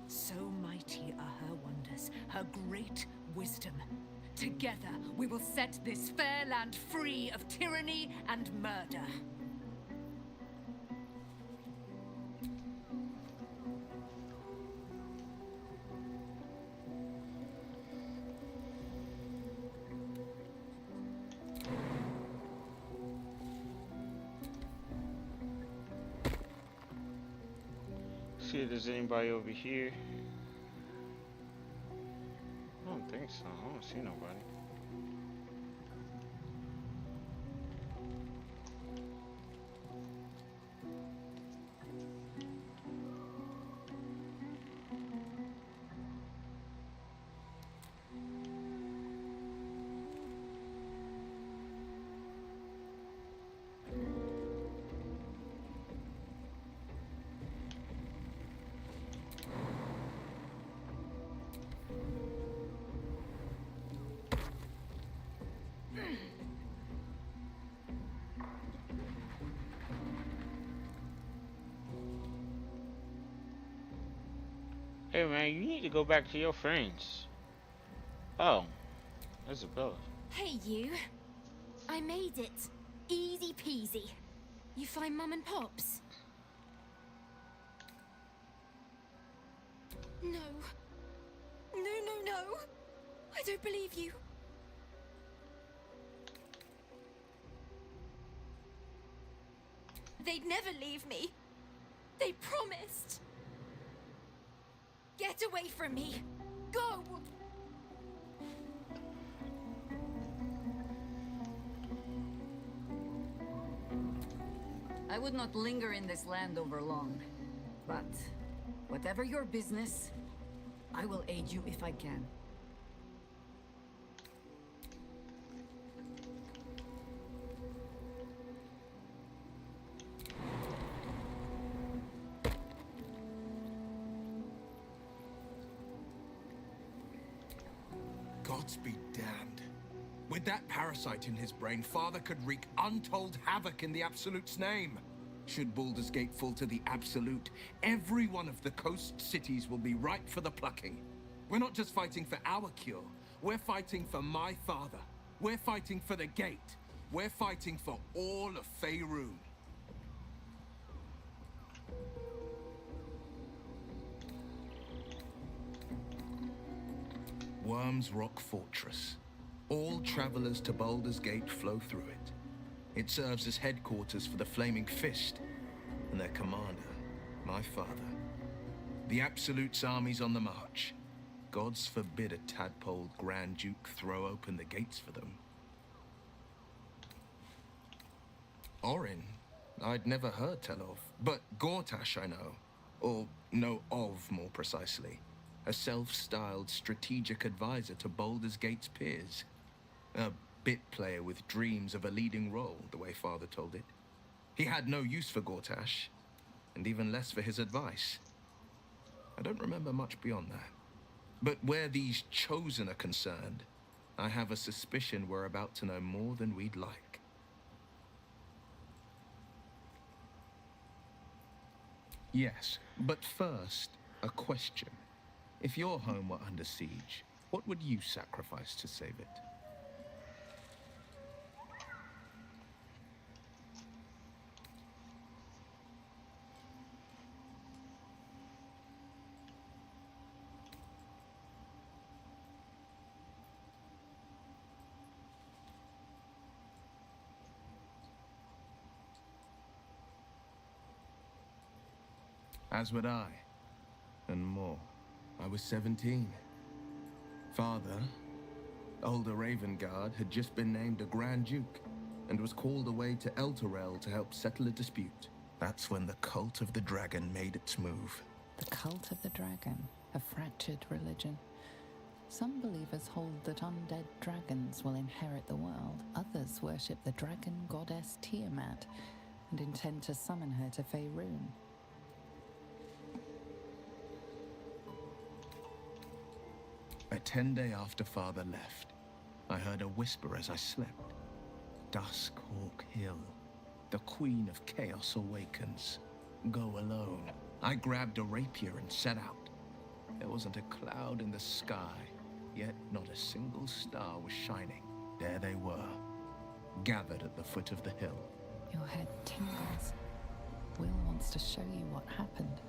So mighty are her wonders, her great wisdom. Together, we will set this fair land free of tyranny and murder. see if there's anybody over here. I don't think so. I don't see nobody. Hey man, you need to go back to your friends. Oh, Isabella. Hey, you. I made it. Easy peasy. You find Mum and Pops? No. No. I don't believe you. They'd never leave me. They promised. Get away from me. Go! I would not linger in this land over long. But whatever your business, I will aid you if I can. Gods be damned. With that parasite in his brain, Father could wreak untold havoc in the Absolute's name. Should Baldur's Gate fall to the Absolute, every one of the coast cities will be ripe for the plucking. We're not just fighting for our cure, we're fighting for my father. We're fighting for the Gate. We're fighting for all of Faerun. Worm's Rock Fortress. All travelers to Baldur's Gate flow through it. It serves as headquarters for the Flaming Fist, and their commander, my father. The Absolute's army's on the march. Gods forbid a tadpole Grand Duke throw open the gates for them. Orin, I'd never heard tell of, but Gortash I know. Or know of, more precisely. A self-styled strategic advisor to Baldur's Gate's peers. A bit player with dreams of a leading role, the way Father told it. He had no use for Gortash, and even less for his advice. I don't remember much beyond that. But where these Chosen are concerned, I have a suspicion we're about to know more than we'd like. Yes, but first, a question. If your home were under siege, what would you sacrifice to save it? As would I, and more. I was 17. Father, older Ravengard, had just been named a Grand Duke and was called away to Elturel to help settle a dispute. That's when the Cult of the Dragon made its move. The Cult of the Dragon, a fractured religion. Some believers hold that undead dragons will inherit the world. Others worship the dragon goddess Tiamat and intend to summon her to Faerun. A 10-day after Father left, I heard a whisper as I slept. Duskhawk Hill. The Queen of Chaos awakens. Go alone. I grabbed a rapier and set out. There wasn't a cloud in the sky, yet not a single star was shining. There they were, gathered at the foot of the hill. Your head tingles. Will wants to show you what happened.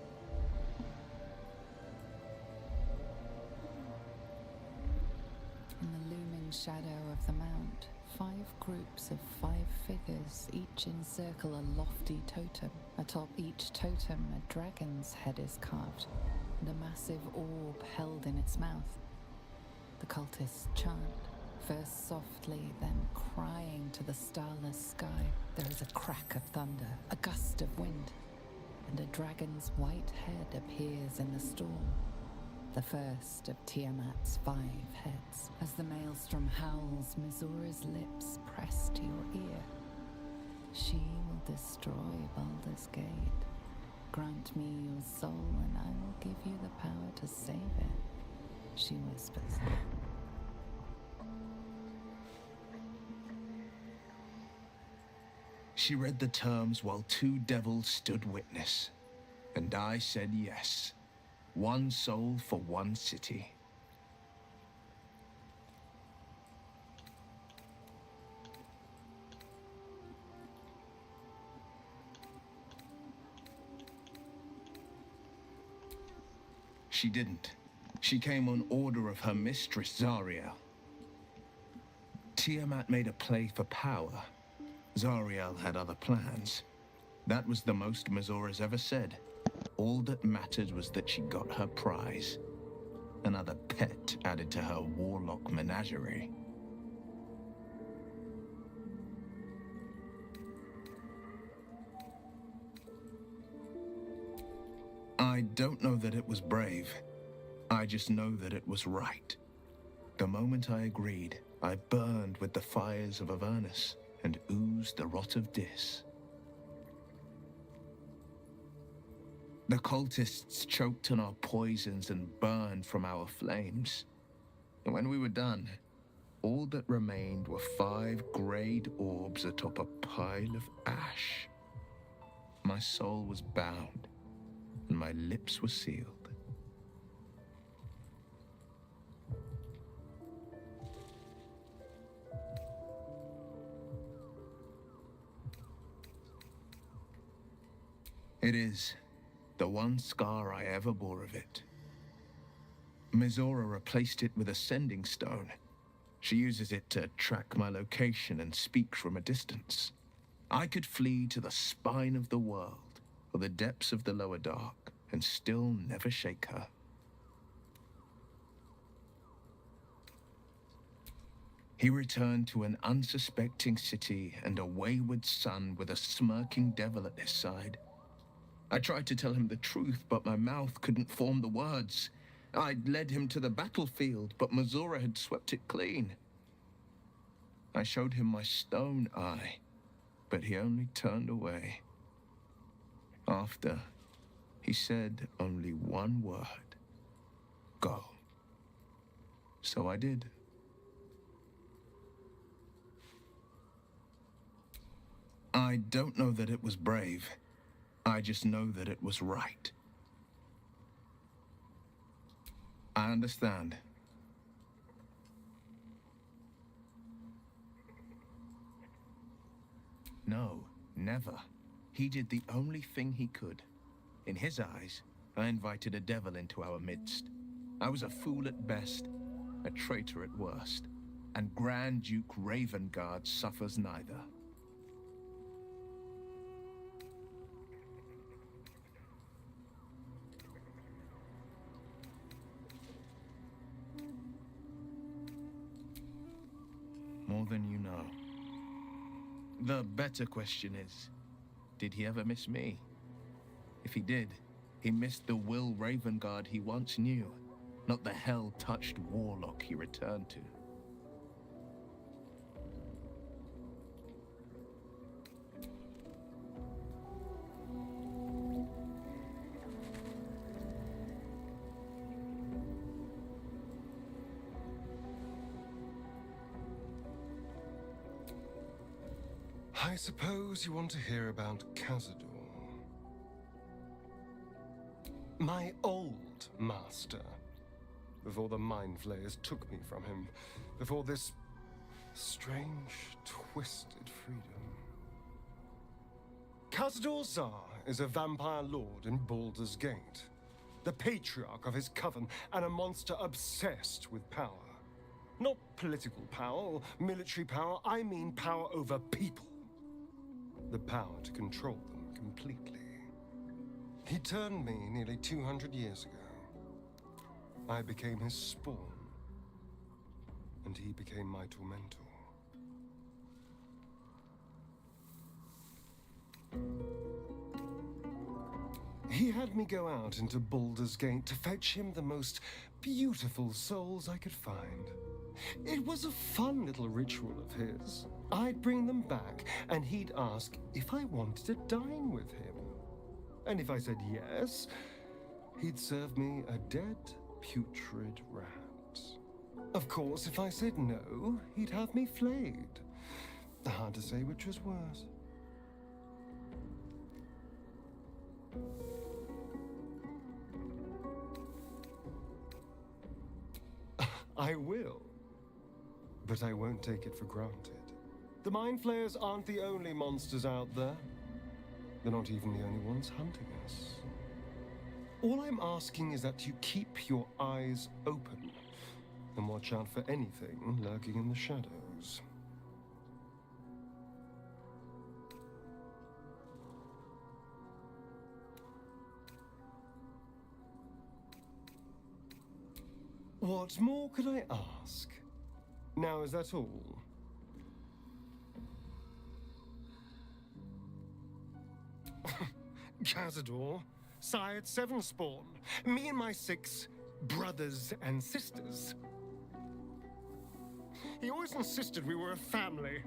In the looming shadow of the mount, 5 groups of 5 figures, each encircle a lofty totem. Atop each totem, a dragon's head is carved, and a massive orb held in its mouth. The cultists chant, first softly, then crying to the starless sky. There is a crack of thunder, a gust of wind, and a dragon's white head appears in the storm. The first of Tiamat's 5 heads. As the maelstrom howls, Mizura's lips press to your ear. She will destroy Baldur's Gate. Grant me your soul, and I will give you the power to save it, she whispers. She read the terms while 2 devils stood witness, and I said yes. 1 soul for 1 city. She didn't. She came on order of her mistress, Zariel. Tiamat made a play for power. Zariel had other plans. That was the most Mizura's ever said. All that mattered was that she got her prize. Another pet added to her warlock menagerie. I don't know that it was brave. I just know that it was right. The moment I agreed, I burned with the fires of Avernus and oozed the rot of Dis. The cultists choked on our poisons and burned from our flames. And when we were done, all that remained were 5 greyed orbs atop a pile of ash. My soul was bound, and my lips were sealed. It is the one scar I ever bore of it. Mizora replaced it with a sending stone. She uses it to track my location and speak from a distance. I could flee to the spine of the world, or the depths of the lower dark, and still never shake her. He returned to an unsuspecting city and a wayward son with a smirking devil at his side. I tried to tell him the truth, but my mouth couldn't form the words. I'd led him to the battlefield, but Mizora had swept it clean. I showed him my stone eye, but he only turned away. After, he said only one word: go. So I did. I don't know that it was brave. I just know that it was right. I understand. No, never. He did the only thing he could. In his eyes, I invited a devil into our midst. I was a fool at best, a traitor at worst, and Grand Duke Ravengard suffers neither. More than you know. The better question is, did he ever miss me? If he did, he missed the Will Ravengard he once knew, not the hell-touched warlock he returned to. I suppose you want to hear about Cazador. My old master. Before the Mind Flayers took me from him. Before this strange, twisted freedom. Cazador Zar is a vampire lord in Baldur's Gate. The patriarch of his coven and a monster obsessed with power. Not political power or military power, I mean power over people. The power to control them completely. He turned me nearly 200 years ago. I became his spawn, and he became my tormentor. He had me go out into Baldur's Gate to fetch him the most beautiful souls I could find. It was a fun little ritual of his. I'd bring them back, and he'd ask if I wanted to dine with him. And if I said yes, he'd serve me a dead, putrid rat. Of course, if I said no, he'd have me flayed. Hard to say which was worse. I will. But I won't take it for granted. The Mind Flayers aren't the only monsters out there. They're not even the only ones hunting us. All I'm asking is that you keep your eyes open and watch out for anything lurking in the shadows. What more could I ask? Now, is that all? Cazador, sired 7 spawn. Me and my 6 brothers and sisters. He always insisted we were a family,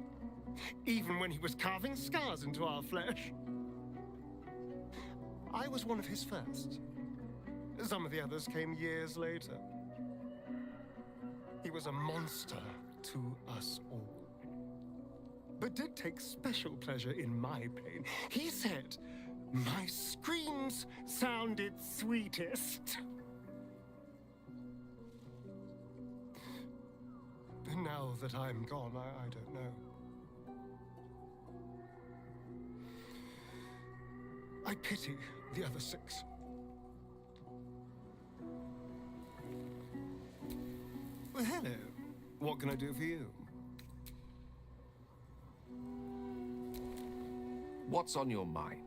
even when he was carving scars into our flesh. I was one of his first. Some of the others came years later. He was a monster to us all, but did take special pleasure in my pain. He said my screams sounded sweetest. And now that I'm gone, I don't know. I pity the other 6. Well, hello. What can I do for you? What's on your mind?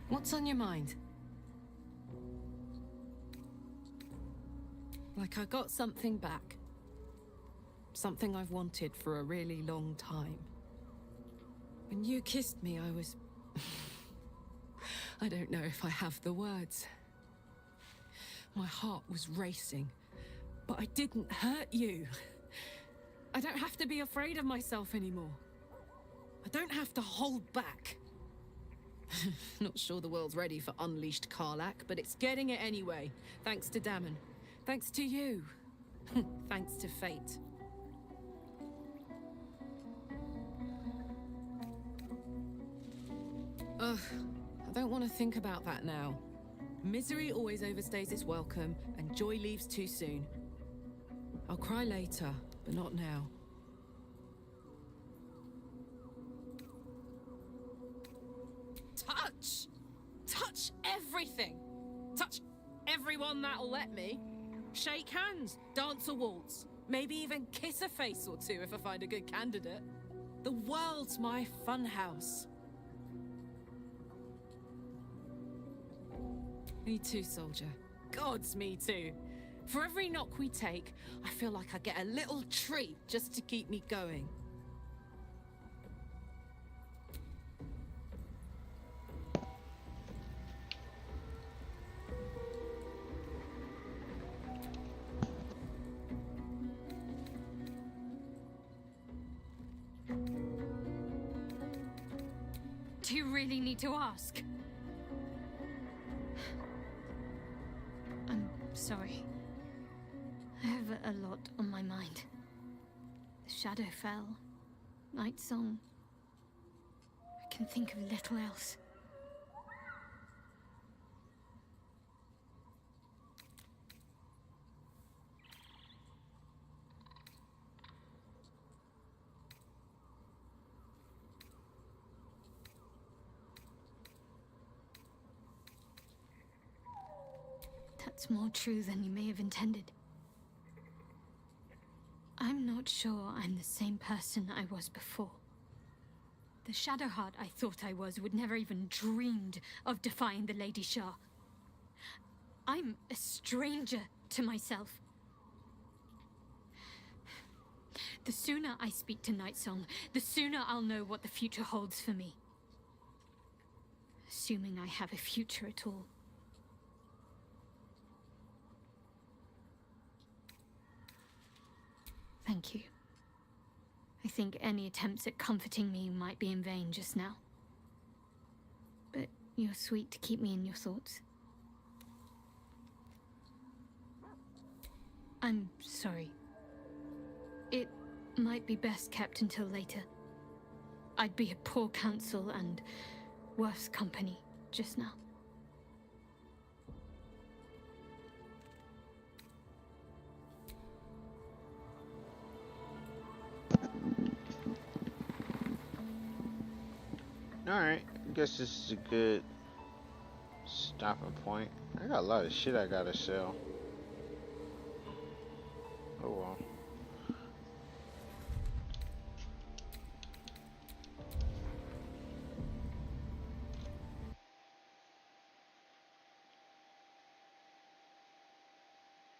What's on your mind? Like I got something back. Something I've wanted for a really long time. When you kissed me, I was... I don't know if I have the words. My heart was racing, but I didn't hurt you. I don't have to be afraid of myself anymore. I don't have to hold back. Not sure the world's ready for unleashed Karlach, but it's getting it anyway, thanks to Damon. Thanks to you. Thanks to fate. Ugh, I don't want to think about that now. Misery always overstays its welcome, and joy leaves too soon. I'll cry later, but not now. Touch! Touch everything! Touch everyone that'll let me. Shake hands, dance a waltz, maybe even kiss a face or two if I find a good candidate. The world's my funhouse. Me too, soldier. Gods, me too. For every knock we take, I feel like I get a little treat just to keep me going. Do you really need to ask? I'm sorry. I have a lot on my mind. The Shadowfell, Night Song. I can think of little else. That's more true than you may have intended. I'm not sure I'm the same person I was before. The Shadowheart I thought I was would never even dreamed of defying the Lady Shah. I'm a stranger to myself. The sooner I speak to Nightsong, the sooner I'll know what the future holds for me. Assuming I have a future at all. Thank you. I think any attempts at comforting me might be in vain just now. But you're sweet to keep me in your thoughts. I'm sorry. It might be best kept until later. I'd be a poor counsel and worse company just now. Alright, I guess this is a good stopping point. I got a lot of shit I gotta sell.